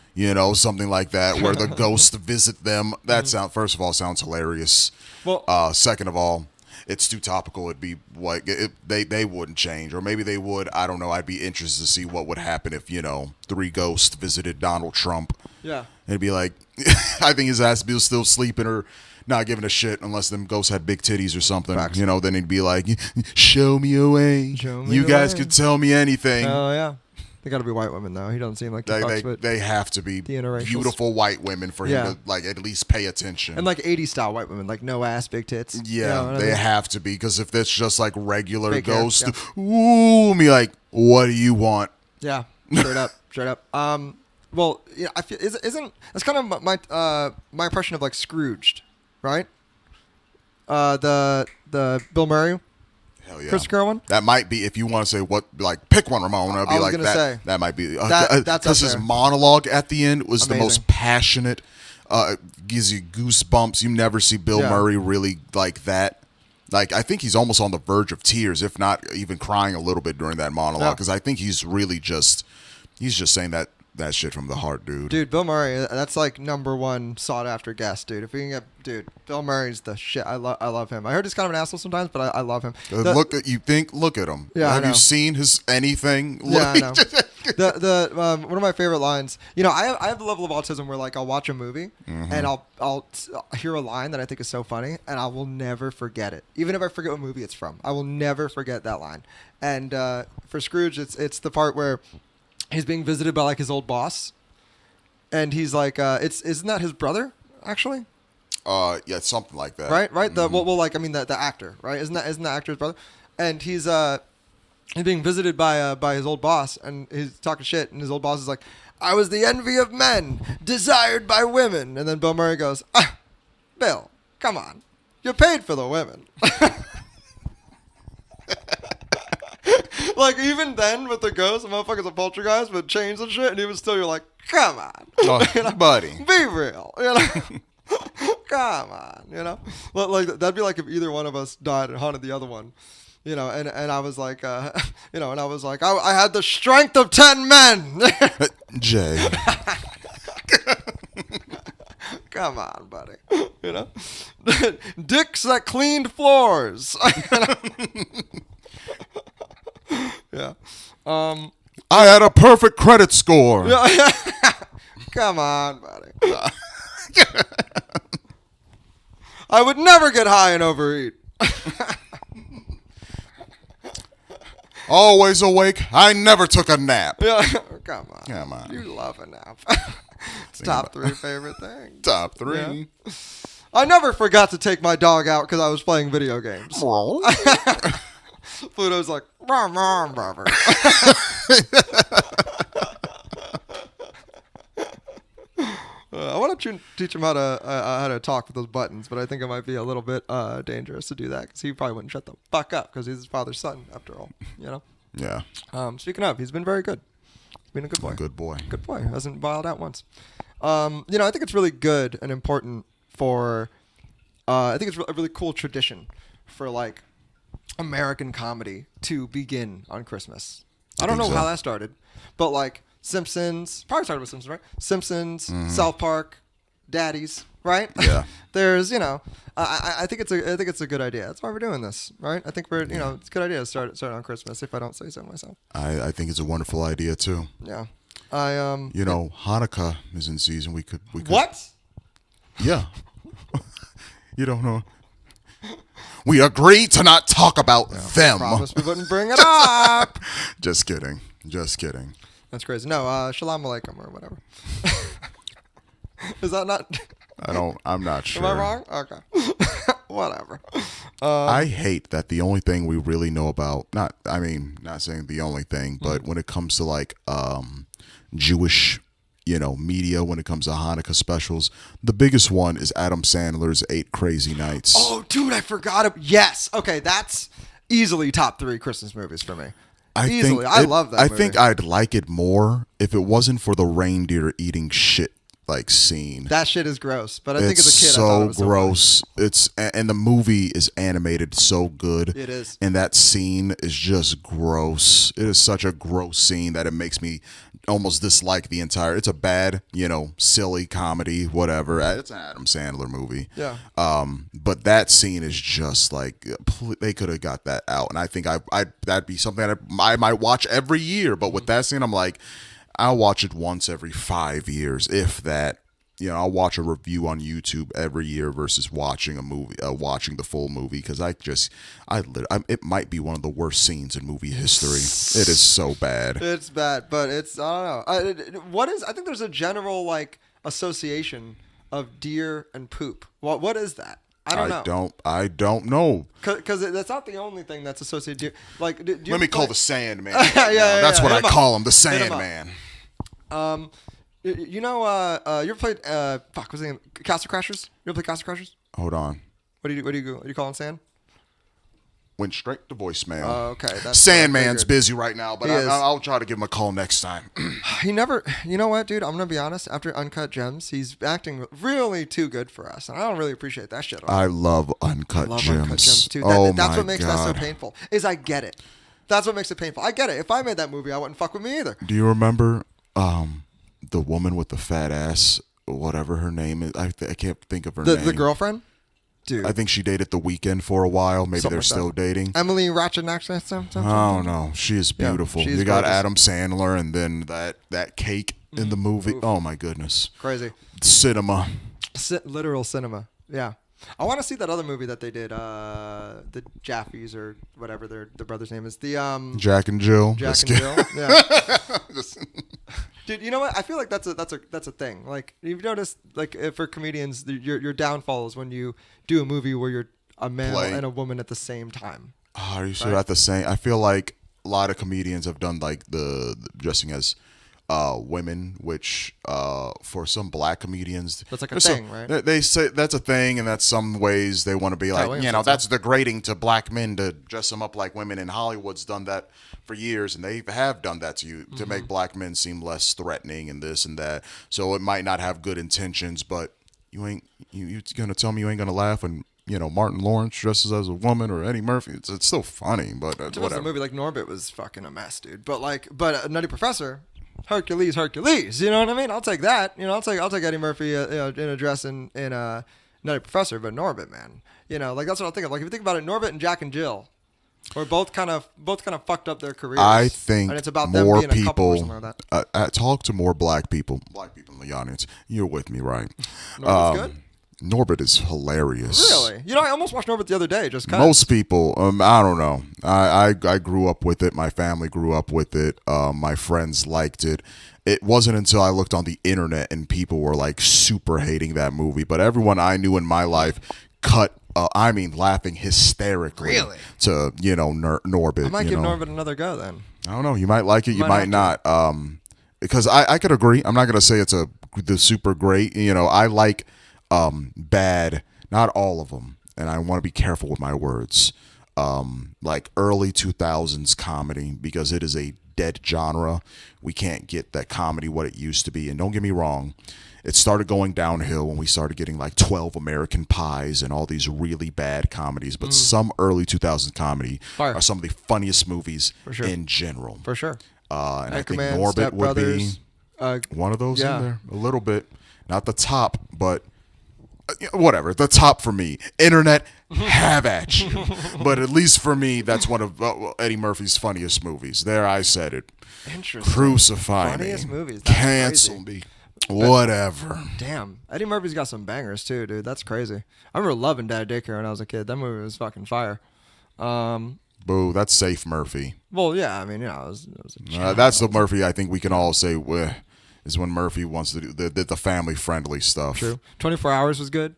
Something like that, where the ghosts visit them. That first of all, sounds hilarious. Well, second of all, it's too topical. It'd be like they wouldn't change, or maybe they would. I don't know. I'd be interested to see what would happen if 3 ghosts visited Donald Trump. yeah. It'd be like, I think his ass be still sleeping or not giving a shit unless them ghosts had big titties or something. Facts. Then he'd be like, show me a way. You guys could tell me anything. Oh, yeah. They got to be white women, though. He doesn't seem like the They have to be interracials. beautiful white women for him to at least pay attention. And 80s style white women, no ass, big tits. Yeah, they have to be, because if it's just like regular Fake hair, ghost, ooh, me like, what do you want? Yeah, straight up. Well, I feel isn't that's kind of my impression of Scrooged, right? The Bill Murray. Hell yeah. Christopher Carol one? That might be, if you want to say pick one, Ramon. I'd be I was like gonna that. say, that might be that's because his up there. monologue at the end was Amazing. the most passionate. Gives you goosebumps. You never see Bill Murray really like that. I think he's almost on the verge of tears, if not even crying a little bit during that monologue, because I think he's really just saying that shit from the heart, dude. Dude, Bill Murray, that's number one sought after guest, dude. If we can get, Bill Murray's the shit. I love him. I heard he's kind of an asshole sometimes, but I love him. Look at him. Yeah, have you seen his anything? Yeah, I know. One of my favorite lines. I have the level of autism where I'll watch a movie and I'll hear a line that I think is so funny and I will never forget it, even if I forget what movie it's from. I will never forget that line. And for Scrooge, it's the part where he's being visited by his old boss, and he's isn't that his brother actually? Yeah, something like that. Right. The actor, right? Isn't the actor's brother? And he's being visited by his old boss, and he's talking shit, and his old boss is like, "I was the envy of men, desired by women," and then Bill Murray goes, "Bill, come on, you're paid for the women." Like, even then, with the ghost, the motherfucker's a poltergeist with chains and shit, and even still, you're like, come on. Oh, buddy. Be real. You know? Come on. You know? Like, that'd be like if either one of us died and haunted the other one. You know, and I was like, you know, and I was like, I had the strength of 10 men. Jay. Come on, buddy. You know? Dicks that cleaned floors. Yeah. I had a perfect credit score. Yeah. Come on, buddy. I would never get high and overeat. Always awake. I never took a nap. Yeah. Come on. Come on. You love a nap. It's top 3 favorite things. Top 3. Yeah. I never forgot to take my dog out because I was playing video games. Pluto's like, rawr, rawr, rawr. I want to teach him how to talk with those buttons, but I think it might be a little bit dangerous to do that because he probably wouldn't shut the fuck up because he's his father's son after all, you know? Yeah. Speaking of, he's been very good. He's been a good boy. Good boy. Good boy. Hasn't biled out once. You know, I think it's really good and important for, I think it's a really cool tradition for like American comedy to begin on Christmas. I don't know how that started, but like Simpsons, probably started with Simpsons, right? Simpsons, South Park, Daddies, right? Yeah. There's, you know, I think it's a good idea. That's why we're doing this, right? I think it's a good idea to start on Christmas if I don't say so myself. I think it's a wonderful idea too. Yeah. You know, Hanukkah is in season. We could. What? Yeah. You don't know. We agreed to not talk about them. Promise we wouldn't bring it up. Just kidding. That's crazy. No, Shalom Aleichem or whatever. Is that not? I'm not sure. Am I wrong? Okay. Whatever. I hate that the only thing we really know about, not saying the only thing, but when it comes to like Jewish, you know, media, when it comes to Hanukkah specials, the biggest one is Adam Sandler's 8 Crazy Nights. Oh, dude, I forgot it. Yes. Okay, that's easily top 3 Christmas movies for me. I love that movie. I think I'd like it more if it wasn't for the reindeer eating shit like scene. That shit is gross, but I think as a kid, so I thought it was gross. And the movie is animated so good. It is. And that scene is just gross. It is such a gross scene that it makes me almost dislike the entire. It's a bad, you know, silly comedy, whatever. It's an Adam Sandler movie. Yeah. But that scene is just like they could have got that out, and I think that'd be something that I might watch every year. But with that scene, I'm like, I'll watch it once every 5 years, if that. You know, I'll watch a review on YouTube every year versus watching a movie, watching the full movie, because it might be one of the worst scenes in movie history. It is so bad. It's bad, but it's, I don't know. I think there's a general like association of deer and poop. What is that? I don't know. Because that's not the only thing that's associated. Like, let me call the Sandman. Yeah, that's what I call him, the Sandman. You know, you ever played what's the name? Castle Crashers? You ever play Castle Crashers? Hold on. What do you call him, Sand? Went straight to voicemail. Okay. Sandman's busy right now, but I'll try to give him a call next time. He never. You know what, dude? I'm gonna be honest. After Uncut Gems, he's acting really too good for us, and I don't really appreciate that shit. I love Uncut Gems. Uncut Gems too. That's what makes that so painful. Is I get it. That's what makes it painful. I get it. If I made that movie, I wouldn't fuck with me either. Do you remember the woman with the fat ass, whatever her name is? I can't think of her name. The girlfriend? Dude. I think she dated The Weeknd for a while. Maybe they're still dating. Emily Ratajkowski. Oh no, she is beautiful. Yeah, you got Adam Sandler, and then that cake in the movie. Oof. Oh my goodness, crazy cinema, literal cinema. Yeah, I want to see that other movie that they did, the Jaffies or whatever their brother's name is. The Jack and Jill. Jack and Jill. Yeah. Dude, you know what? I feel like that's a thing. Like, you've noticed, like, for comedians, your downfall is when you do a movie where you're a male and a woman at the same time. Oh, are you sure at the same? I feel like a lot of comedians have done like the dressing as women, which for some black comedians, that's like a thing, right? They say that's a thing, and that's some ways they want to be like, that's degrading to black men to dress them up like women. And Hollywood's done that for years, and they have done that to you to make black men seem less threatening and this and that. So it might not have good intentions, but you gonna tell me you ain't gonna laugh when Martin Lawrence dresses as a woman or Eddie Murphy? It's still funny, but whatever. A movie like Norbit was fucking a mess, dude. But Nutty Professor. Hercules. You know what I mean? I'll take that. I'll take Eddie Murphy in a dress in Nutty Professor, but Norbit, man. That's what I think of. Like if you think about it, Norbit and Jack and Jill were both kind of fucked up their careers. I think and it's about more them being people. A couple or something like that. Talk to more black people in the audience. You're with me, right? Norbit's good. Norbit is hilarious. Really? I almost watched Norbit the other day just because. Most people, I don't know. I grew up with it. My family grew up with it. My friends liked it. It wasn't until I looked on the internet and people were like super hating that movie. But everyone I knew in my life laughing hysterically to, Norbit. I might give Norbit another go then. I don't know. You might like it. You might not. Because I could agree. I'm not going to say it's the super great. I like bad, not all of them, and I want to be careful with my words, like early 2000s comedy, because it is a dead genre. We can't get that comedy what it used to be. And don't get me wrong, it started going downhill when we started getting like 12 American Pies and all these really bad comedies, but some early 2000s comedy are some of the funniest movies in general. For sure. And I think Norbit would be one of those in there, a little bit. Not the top, but whatever, the top for me. Internet, have at you. But at least for me, that's one of Eddie Murphy's funniest movies. There, I said it. Interesting. Crucify funniest me. Movies. That's cancel crazy. me. Whatever. Damn. Eddie Murphy's got some bangers too, dude. That's crazy. I remember loving Dad Daycare when I was a kid. That movie was fucking fire. Boo, that's safe Murphy. Well, yeah, I mean, it was a child. That's the Murphy I think we can all say is when Murphy wants to do the family-friendly stuff. True. 24 Hours was good.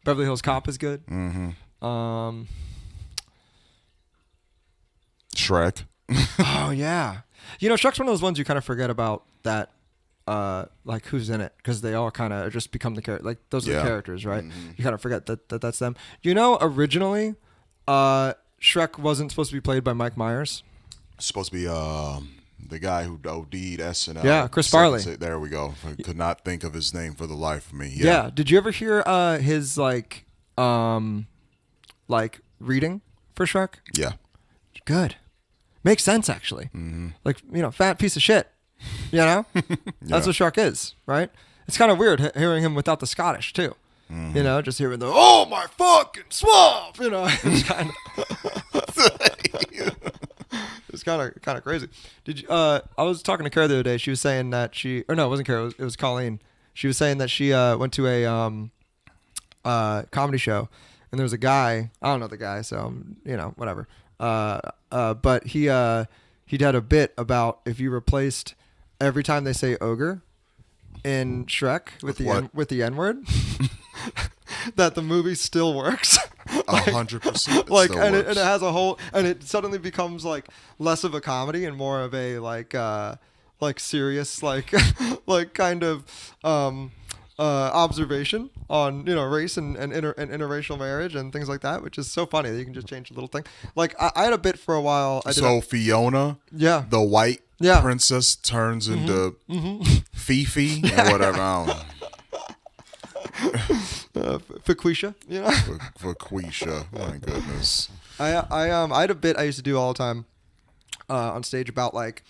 Beverly Hills Cop is good. Mm-hmm. Shrek. Oh, yeah. Shrek's one of those ones you kind of forget about that, like, who's in it, because they all kind of just become the character. Like, those are the characters, right? Mm-hmm. You kind of forget that that's them. Originally, Shrek wasn't supposed to be played by Mike Myers. It's supposed to be the guy who OD'd SNL. Yeah, Chris Farley. There we go. I could not think of his name for the life of me. Yeah. Did you ever hear his like reading for Shrek? Yeah. Good. Makes sense actually. Mm-hmm. Like fat piece of shit. That's what Shrek is, right? It's kind of weird hearing him without the Scottish too. Mm-hmm. Just hearing the "oh my fucking swamp," It's kind of. It's kind of crazy. Did you? I was talking to Kara the other day. She was saying that it wasn't Kara. It was Colleen. She was saying that she went to a comedy show, and there was a guy. I don't know the guy, so whatever. But he had a bit about if you replaced every time they say ogre in Shrek with the N word, that the movie still works. 100%. Like, and it has a whole, and it suddenly becomes like less of a comedy and more of a like serious like kind of observation on race and interracial marriage and things like that, which is so funny that you can just change a little thing. Like I had a bit for a while. Fiona, the white princess turns into Fifi or whatever. I don't know. Faquisha, Faquisha, my goodness. I had a bit I used to do all the time on stage about like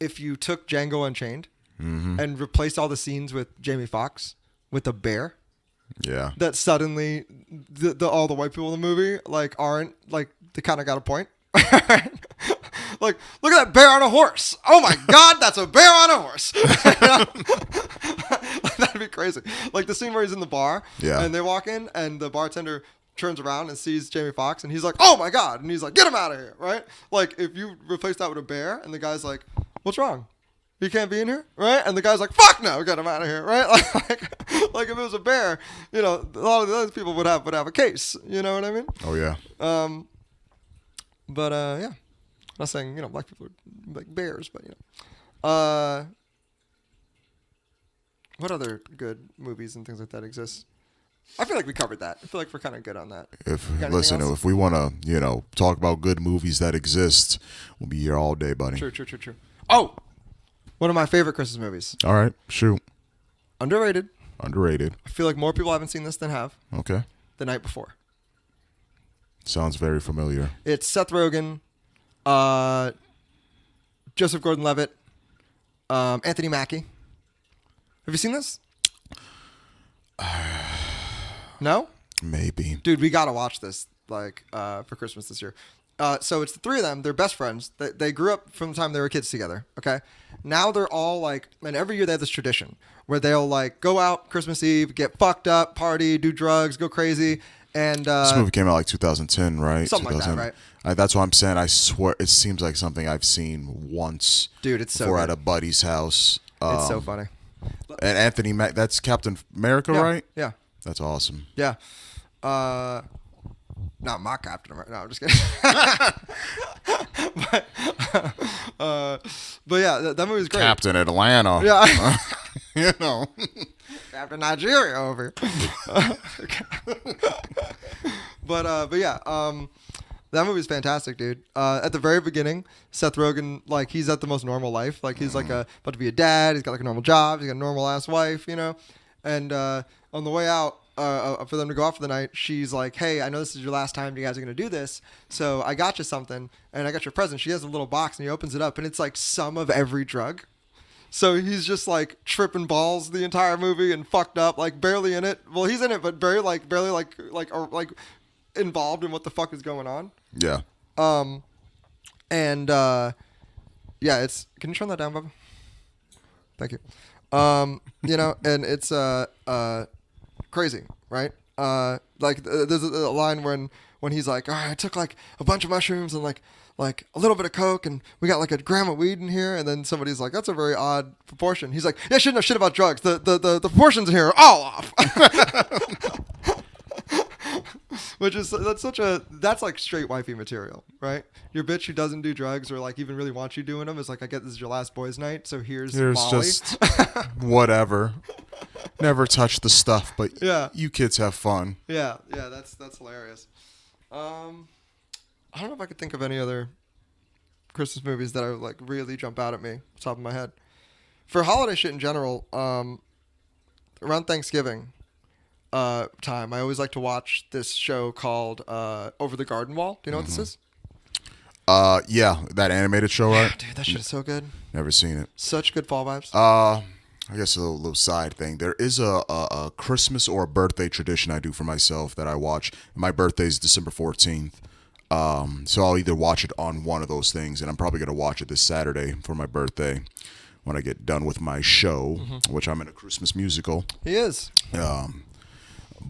if you took Django Unchained and replaced all the scenes with Jamie Foxx with a bear. Yeah. That suddenly all the white people in the movie like aren't like they kind of got a point. Like, look at that bear on a horse. Oh my God, that's a bear on a horse. That'd be crazy. Like the scene where he's in the bar and they walk in and the bartender turns around and sees Jamie Foxx and he's like, oh my God. And he's like, get him out of here. Right? Like if you replace that with a bear and the guy's like, what's wrong? He can't be in here, right? And the guy's like, "Fuck no, get him out of here," right? Like if it was a bear, a lot of the other people would have a case. You know what I mean? Oh yeah. But yeah, I'm not saying black people are like bears, but What other good movies and things like that exist? I feel like we covered that. I feel like we're kind of good on that. If we want to, talk about good movies that exist, we'll be here all day, buddy. True. Oh, one of my favorite Christmas movies. All right, shoot. Underrated. Underrated. I feel like more people haven't seen this than have. Okay. The Night Before. Sounds very familiar. It's Seth Rogen, Joseph Gordon-Levitt, Anthony Mackie. Have you seen this? No? Maybe. Dude, we got to watch this for Christmas this year. So it's the three of them. They're best friends. They grew up from the time they were kids together, okay? Now they're all and every year they have this tradition where they'll go out Christmas Eve, get fucked up, party, do drugs, go crazy. And this movie came out 2010, right? Something like that, right? That's what I'm saying. I swear it seems like something I've seen once. Dude, it's so before good. at a buddy's house. It's so funny. And Anthony that's Captain America, right? Yeah. That's awesome. Yeah. Not my Captain America. No, I'm just kidding. but yeah, that movie was great. Captain Atlanta. Yeah. Captain Nigeria over here. But yeah, that movie's fantastic, dude. At the very beginning, Seth Rogen, he's at the most normal life. He's about to be a dad. He's got a normal job. He's got a normal ass wife, And on the way out, for them to go out for the night, she's like, "Hey, I know this is your last time you guys are gonna do this, so I got you something, and I got your present." She has a little box, and he opens it up, and it's some of every drug. So he's just tripping balls the entire movie and fucked up, barely in it. Well, he's in it, but barely involved in what the fuck is going on. Yeah. Yeah, it's. Can you turn that down, Bubba? Thank you. And it's crazy, right? There's a line when he's like, "All right, I took a bunch of mushrooms and a little bit of coke, and we got a gram of weed in here." And then somebody's like, "That's a very odd proportion." He's like, "Yeah, I shouldn't know shit about drugs. The proportions in here are all off." Which is that's straight wifey material, right? Your bitch who doesn't do drugs or even really wants you doing them is I get this is your last boys' night, so here's Molly. Just whatever. Never touch the stuff, but yeah, you kids have fun. Yeah, that's hilarious. I don't know if I could think of any other Christmas movies that are really jump out at me off the top of my head. For holiday shit in general, around Thanksgiving time, I always like to watch this show called Over the Garden Wall. Do you know what this is? Yeah, that animated show, right? Dude, that shit is so good. Never seen it. Such good fall vibes. I guess a little side thing. There is a Christmas or a birthday tradition I do for myself that I watch. My birthday is December 14th. So I'll either watch it on one of those things, and I'm probably going to watch it this Saturday for my birthday when I get done with my show, which I'm in a Christmas musical. He is.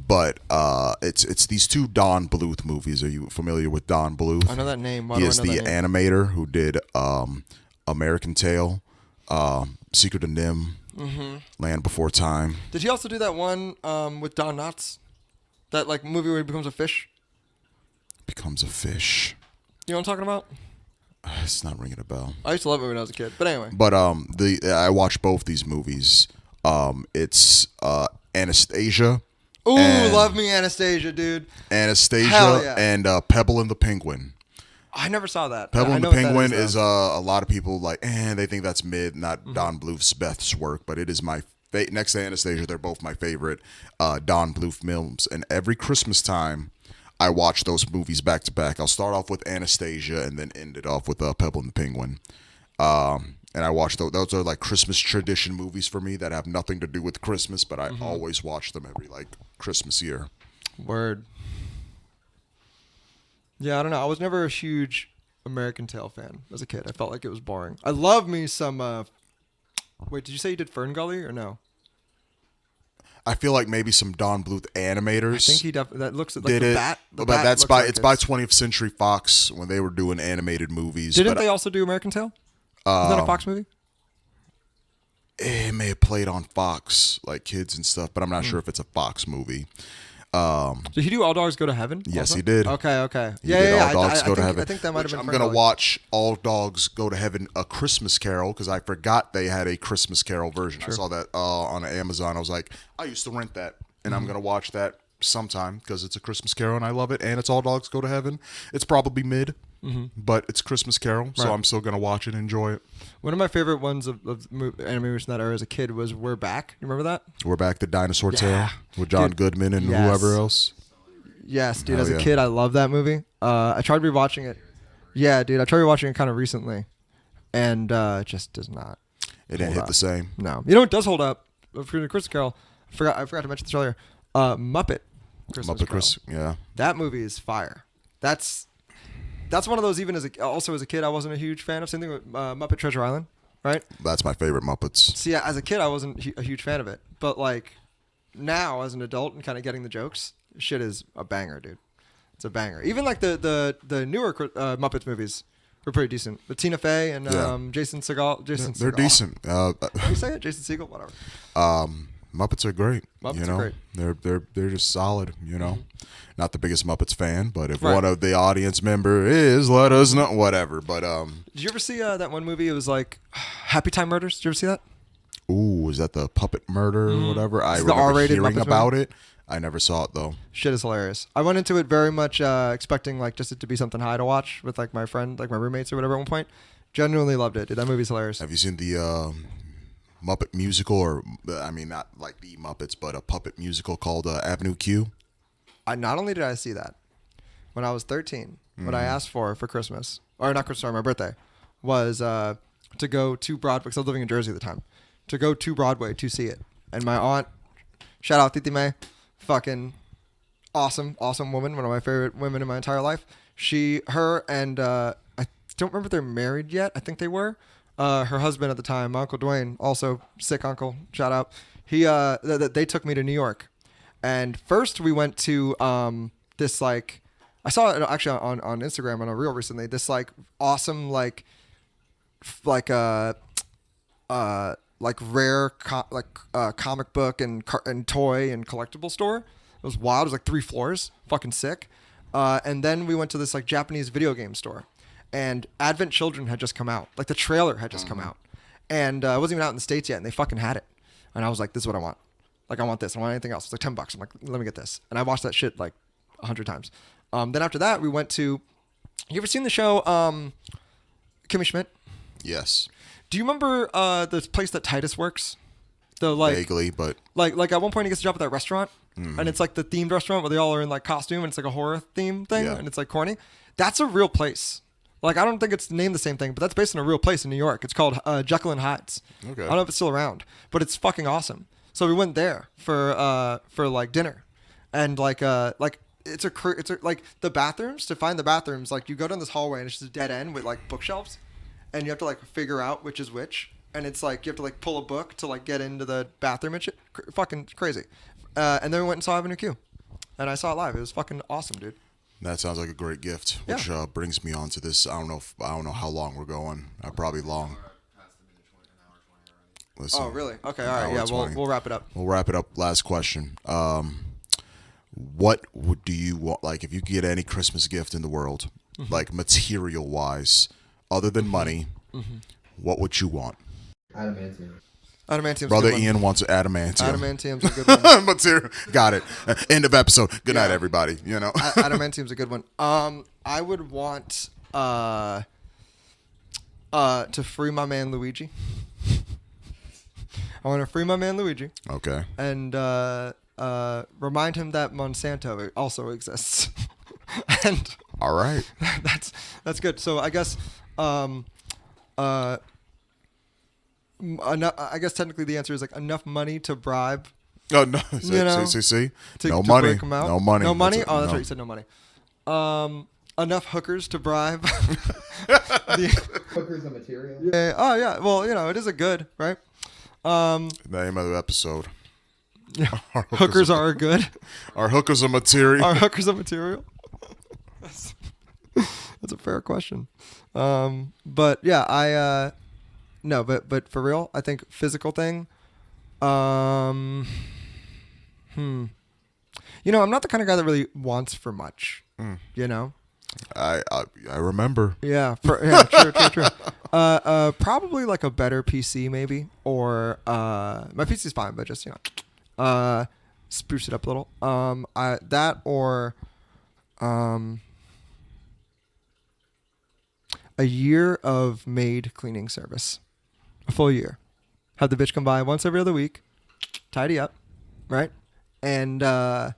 But it's these two Don Bluth movies. Are you familiar with Don Bluth? I know that name. He is the animator who did American Tail, Secret of Nim, Land Before Time. Did he also do that one with Don Knotts? That movie where he becomes a fish? Becomes a fish. You know what I'm talking about? It's not ringing a bell. I used to love it when I was a kid. But anyway. But I watched both these movies. It's Anastasia. Ooh, love me Anastasia, dude. Anastasia yeah. and Pebble and the Penguin. I never saw that. Pebble and the Penguin is a lot of people they think that's mid, not Don Bluth's best work, but it is my next to Anastasia. They're both my favorite Don Bluth films, and every Christmas time I watch those movies back to back. I'll start off with Anastasia and then end it off with Pebble and the Penguin. And I watch those. Those are Christmas tradition movies for me that have nothing to do with Christmas, but I always watch them every Christmas year. Word. Yeah, I don't know. I was never a huge American Tail fan as a kid. I felt like it was boring. I love me some. Wait, did you say you did Fern Gully or no? I feel like maybe some Don Bluth animators. I think he that looks like did the it, bat. But that's it's by 20th Century Fox when they were doing animated movies. Didn't they also do American Tail? Is that a Fox movie? It may have played on Fox, Kids and stuff, but I'm not sure if it's a Fox movie. Did he do All Dogs Go to Heaven? Yes, also? he did. Okay. He did All Dogs Go to think, Heaven. I think that might have been. I'm gonna watch All Dogs Go to Heaven: A Christmas Carol because I forgot they had a Christmas Carol version. I saw that on Amazon. I was like, I used to rent that, and I'm gonna watch that sometime because it's a Christmas Carol and I love it, and it's All Dogs Go to Heaven. It's probably mid, but it's Christmas Carol, so I'm still gonna watch it and enjoy it. One of my favorite ones of animation that era as a kid was We're Back. You remember that? We're Back, the Dinosaur Tale with John Goodman and whoever else. Yes, dude. As a kid, I love that movie. I tried rewatching it. Yeah, dude. I tried rewatching it kind of recently, and it just does not. It didn't hit the same. No. You know what does hold up? For the Christmas Carol, I forgot to mention this earlier. Muppet Christmas Carol. Yeah. That movie is fire. That's one of those. Even as a kid, I wasn't a huge fan of. Same thing with Muppet Treasure Island, right? That's my favorite Muppets. See, as a kid, I wasn't a huge fan of it, but like now, as an adult and kind of getting the jokes, shit is a banger, dude. It's a banger. Even like the newer Muppets movies were pretty decent. With Tina Fey and Jason Segel. They're decent. How do you say it? Jason Segel? Whatever. Muppets are great. Muppets are great. They're just solid. Not the biggest Muppets fan, but if one of the audience member is, let us know. Whatever. But did you ever see that one movie? It was like Happy Time Murders. Did you ever see that? Ooh, is that the puppet murder or whatever? I the remember R-rated hearing Muppets about movie? it. I never saw it though. Shit is hilarious. I went into it very much expecting like just it to be something high to watch with like my friend, like my roommates or whatever at one point. Genuinely loved it, dude. That movie's hilarious. Have you seen the Muppet musical, or I mean, not like the Muppets, but a puppet musical called Avenue Q? Not only did I see that, when I was 13, what I asked for Christmas, or not Christmas, sorry, my birthday, was to go to Broadway, because I was living in Jersey at the time, to go to Broadway to see it. And my aunt, shout out Titi May, fucking awesome woman, one of my favorite women in my entire life. Her and I don't remember if they're married yet. I think they were. Her husband at the time, my Uncle Dwayne, also sick uncle, shout out. They took me to New York. And first we went to this like, I saw it actually on Instagram on a reel recently, this like awesome like rare comic book and toy and collectible store. It was wild. It was like 3 floors, fucking sick. And then we went to this like Japanese video game store, and Advent Children had just come out. Like the trailer had just come out, and it wasn't even out in the States yet, and they fucking had it. And I was like, this is what I want. Like, I want this. I don't want anything else. It's like $10. I'm like, let me get this. And I watched that shit like 100 times. Then after that, we went to. You ever seen the show Kimmy Schmidt? Yes. Do you remember the place that Titus works? Vaguely, but like at one point he gets a job at that restaurant, and it's like the themed restaurant where they all are in like costume, and it's like a horror theme thing, and it's like corny. That's a real place. Like, I don't think it's named the same thing, but that's based on a real place in New York. It's called Jekyll and Hyde's. Okay. I don't know if it's still around, but it's fucking awesome. So we went there for like dinner, and like it's like the bathrooms. To find the bathrooms, like you go down this hallway and it's just a dead end with like bookshelves, and you have to like figure out which is which. And it's like you have to like pull a book to like get into the bathroom and shit. Fucking crazy. And then we went and saw Avenue Q, and I saw it live. It was fucking awesome, dude. That sounds like a great gift, which brings me on to this. I don't know how long we're going. Probably long. Listen, oh, really? Okay, all right. Yeah, we'll wrap it up. We'll wrap it up. Last question. What do you want? Like, if you could get any Christmas gift in the world, like material wise, other than money, what would you want? Adamantium. Adamantium's Brother a good one. Ian wants adamantium. Adamantium's a good one. Material. Got it. End of episode. Good night, everybody. You know. Adamantium's a good one. I would want to free my man Luigi. I want to free my man Luigi. Okay. And remind him that Monsanto also exists. And all right. That's good. So I guess I guess technically the answer is like enough money to bribe. Oh no! See. No money. Break 'em out. No money. No money. That's That's right. You said no money. Enough hookers to bribe. Hookers of material. Yeah. Oh yeah. Well, it is a good, right? Name of the episode. Yeah. Hookers are good. Our hookers are material. Our hookers are material. That's a fair question. But yeah, no, but for real, I think physical thing. I'm not the kind of guy that really wants for much. You know. I remember. Yeah. True. Probably like a better PC maybe, or my PC's fine, but just spruce it up a little. That or a year of maid cleaning service, a full year. Have the bitch come by once every other week, tidy up, right, and then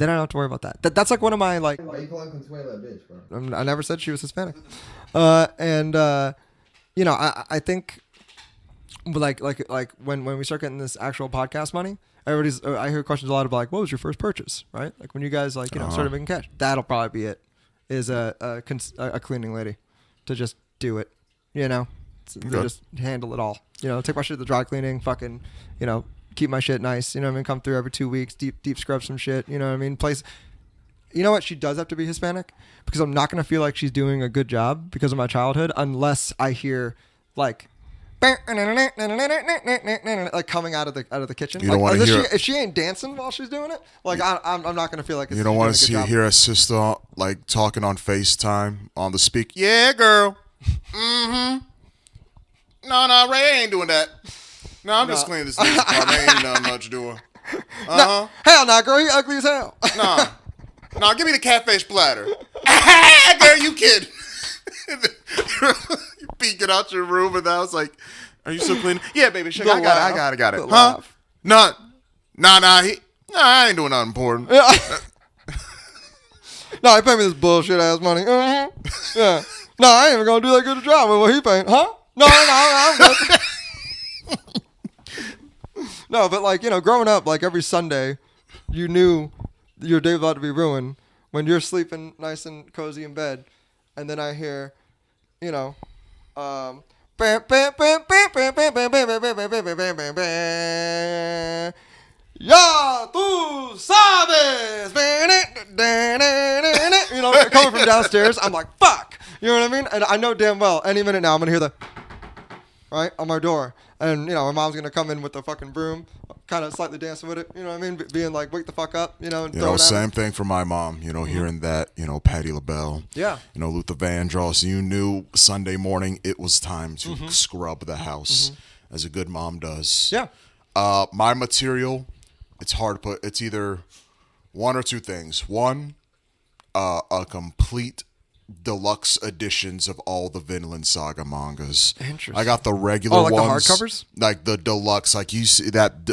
I don't have to worry about that. That's like one of my like. Why you calling Consuela a bitch, bro? I never said she was Hispanic, I think like when we start getting this actual podcast money, I hear questions a lot about like, what was your first purchase, right? Like when you guys started making cash, that'll probably be it. Is a cleaning lady to just do it, They just handle it all. Take my shit to the dry cleaning, fucking, keep my shit nice. Come through every 2 weeks, deep scrub some shit. Place. You know what? She does have to be Hispanic because I'm not gonna feel like she's doing a good job because of my childhood unless I hear like coming out of the kitchen. You don't want to hear if she ain't dancing while she's doing it. Like I'm not gonna feel like you don't want to hear a sister like talking on FaceTime on the speak. Yeah, girl. No, Ray ain't doing that. No, I'm just cleaning this thing. Ain't nothing much doing. No, hell no, girl, you ugly as hell. No, give me the catfish platter. Girl, you kid. You peeking out your room and I was like, are you still cleaning? Yeah, baby, sure, I got it. Huh? Nah, I ain't doing nothing important. No, he paid me this bullshit ass money. Yeah. No, I ain't even gonna do that good a job with what he paid. Huh? No, I'm good. No, but like, growing up, like every Sunday, you knew your day was about to be ruined when you're sleeping nice and cozy in bed. And then I hear, ya tú sabes, coming from downstairs. I'm like, fuck. You know what I mean? And I know damn well any minute now I'm going to hear the, right, on my door. And, my mom's going to come in with the fucking broom, kind of slightly dancing with it. You know what I mean? Being like, wake the fuck up, and same thing for my mom, hearing that, Patti LaBelle. Yeah. Luther Vandross. You knew Sunday morning it was time to scrub the house, as a good mom does. Yeah. My material, it's hard to put. It's either one or two things. One, a complete deluxe editions of all the Vinland Saga mangas. Interesting. I got the regular like ones, the hardcovers, like the deluxe. Like you see that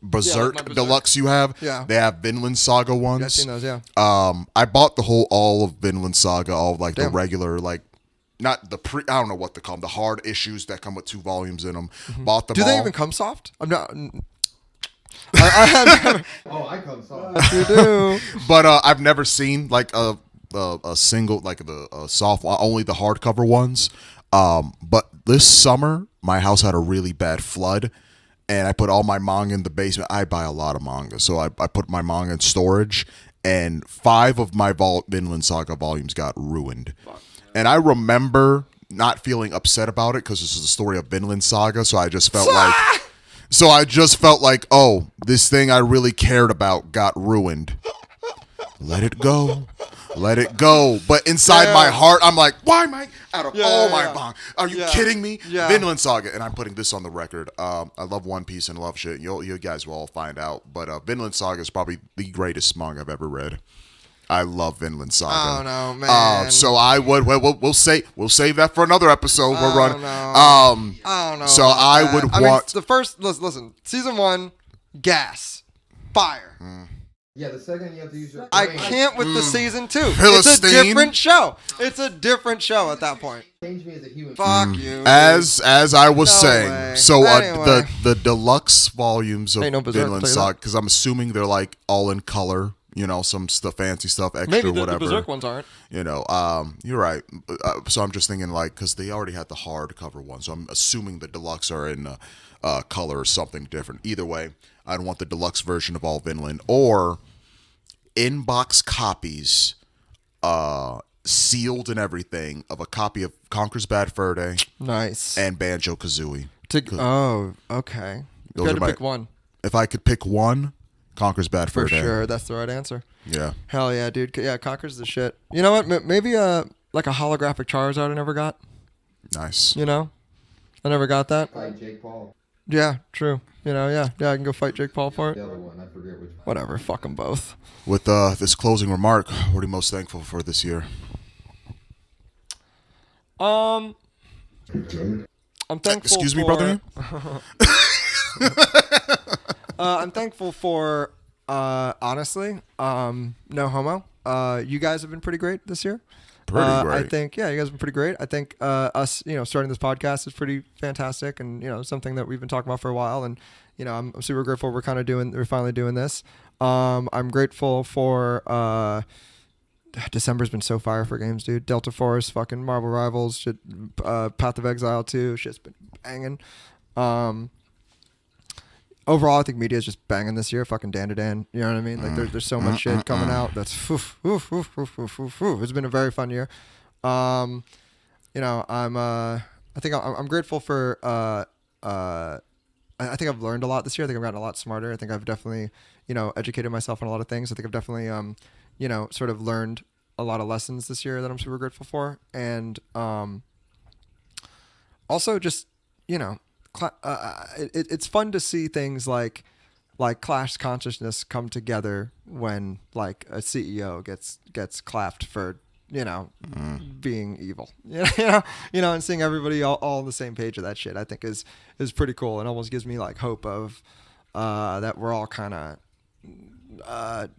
Berserk, like deluxe you have. Yeah, they have Vinland Saga ones. Yeah, I've seen those. Yeah. I bought all of Vinland Saga, all of, like the regular, like not the I don't know what to call them, the hard issues that come with 2 volumes in them. Bought them. Do they even come soft? I'm not. I come soft. You do. But I've never seen like a single, like the soft, only the hardcover ones. But this summer, my house had a really bad flood, and I put all my manga in the basement. I buy a lot of manga, so I put my manga in storage, and 5 of my Vinland Saga volumes got ruined. And I remember not feeling upset about it because this is the story of Vinland Saga, so I just felt like, oh, this thing I really cared about got ruined. Let it go. But inside my heart, I'm like, why am I out of all my manga? Are you kidding me? Yeah. Vinland Saga. And I'm putting this on the record. I love One Piece and love shit. You guys will all find out. But Vinland Saga is probably the greatest manga I've ever read. I love Vinland Saga. Oh no, man. So I would. We'll save that for another episode. We'll run. No. I don't know. So I would want the first. Listen. Season 1, gas, fire. Yeah, the second you have to use your. I can't with the season 2. Philistine. It's a different show. It's a different show at that point. Change me as a human. Fuck you. As I was saying, way. so Anyway. the deluxe volumes of Ain't no Berserk, Vinland tell you Saga, because I'm assuming they're like all in color. Some stuff, fancy stuff, extra, Maybe the whatever. Berserk ones aren't. You're right. So I'm just thinking like, because they already had the hardcover one, so I'm assuming the deluxe are in color or something different. Either way, I'd want the deluxe version of all Vinland or inbox copies, sealed and everything, of a copy of Conquer's Bad Fur Day, Nice. and Banjo-Kazooie. Oh, okay. You Those had are to pick one. If I could pick one, Conker's bad for For a day. sure, that's the right answer. Yeah. Hell yeah, dude. Yeah, Conker's the shit. You know what? Maybe like a holographic Charizard I never got. Nice. You know? I never got that. Fight Jake Paul. Yeah, true. You know, yeah, I can go fight Jake Paul for it. The other one, I forget which. Whatever, fuck them both. With this closing remark, what are you most thankful for this year? I'm thankful. Excuse me, for, brother. I'm thankful for honestly, no homo. You guys have been pretty great this year. Pretty great. I think, yeah, you guys have been pretty great. I think us, starting this podcast is pretty fantastic, and something that we've been talking about for a while. And I'm super grateful we're finally doing this. I'm grateful for December's been so fire for games, dude. Delta Force, fucking Marvel Rivals, shit, Path of Exile 2, shit's been banging. Overall, I think media is just banging this year. Fucking Dan to Dan. You know what I mean? Like, there's so much shit coming out. That's it's been a very fun year. I'm grateful for. I think I've learned a lot this year. I think I've gotten a lot smarter. I think I've definitely, educated myself on a lot of things. I think I've definitely, sort of learned a lot of lessons this year that I'm super grateful for. And also just, it's fun to see things like class consciousness come together when like a CEO gets clapped for being evil, and seeing everybody all on the same page of that shit, I think is pretty cool, and almost gives me like hope of that we're all kind of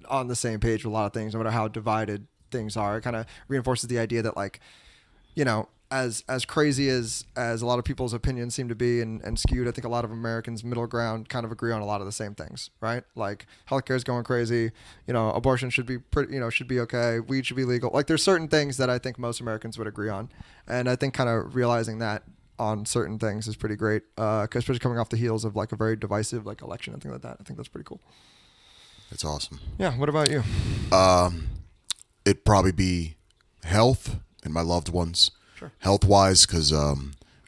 on the same page with a lot of things, no matter how divided things are. It kind of reinforces the idea that, like, as crazy as a lot of people's opinions seem to be and skewed, I think a lot of Americans middle ground kind of agree on a lot of the same things, right? Like, healthcare is going crazy, abortion should be should be okay, weed should be legal. Like, there's certain things that I think most Americans would agree on, and I think kind of realizing that on certain things is pretty great, especially coming off the heels of like a very divisive like election and things like that. I think that's pretty cool. That's awesome. Yeah. What about you? It'd probably be health and my loved ones. Sure. Health-wise, because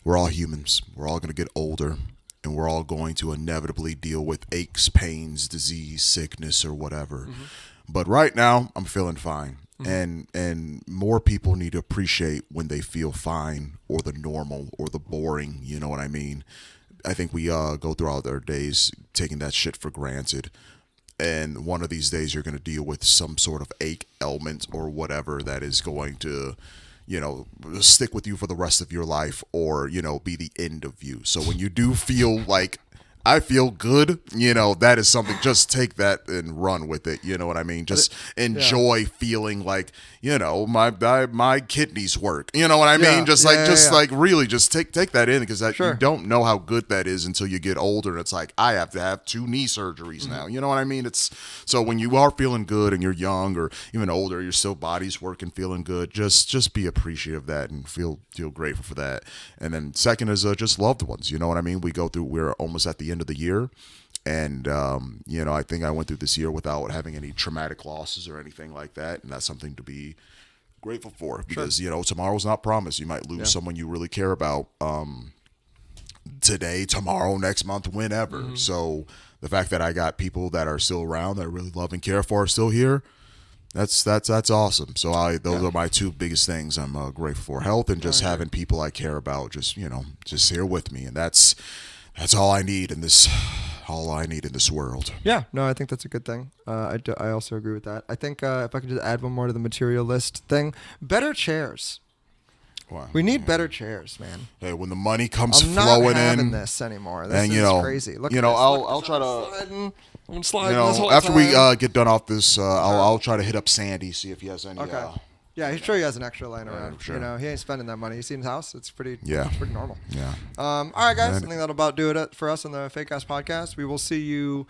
we're all humans. We're all going to get older, and we're all going to inevitably deal with aches, pains, disease, sickness, or whatever. Mm-hmm. But right now, I'm feeling fine. Mm-hmm. And more people need to appreciate when they feel fine, or the normal, or the boring. You know what I mean? I think we go throughout our days taking that shit for granted. And one of these days, you're going to deal with some sort of ache, ailment, or whatever that is going to, stick with you for the rest of your life, or, be the end of you. So when you do feel like I feel good, that is something, just take that and run with it. You know what I mean? Just enjoy feeling like, my kidneys work. You know what I mean? Like really just take that in, because you don't know how good that is until you get older. And it's like, I have to have 2 knee surgeries now. You know what I mean? So when you are feeling good and you're young or even older, your still body's working, feeling good, just be appreciative of that and feel grateful for that. And then second is just loved ones. You know what I mean? We're almost at the end of the year, and I think I went through this year without having any traumatic losses or anything like that, and that's something to be grateful for, because tomorrow's not promised. You might lose someone you really care about today, tomorrow, next month, whenever. Mm-hmm. So the fact that I got people that are still around that I really love and care for are still here, that's awesome. So those are my 2 biggest things I'm grateful for: health, and just having people I care about just here with me. And that's all I need in this world. Yeah, no, I think that's a good thing. I also agree with that. I think if I could just add one more to the materialist thing, better chairs. Wow. We need better chairs, man. Hey, when the money comes flowing in, I'm not having this anymore. This is crazy. Look, I'll try to. I'm sliding this whole after time. we get done off this, I'll try to hit up Sandy, see if he has any. Okay. Yeah, he's sure he has an extra laying around. Sure. He ain't spending that money. You see his house? It's pretty normal. Yeah. All right, guys. I think that'll about do it for us on the Fake Ass Podcast. We will see you.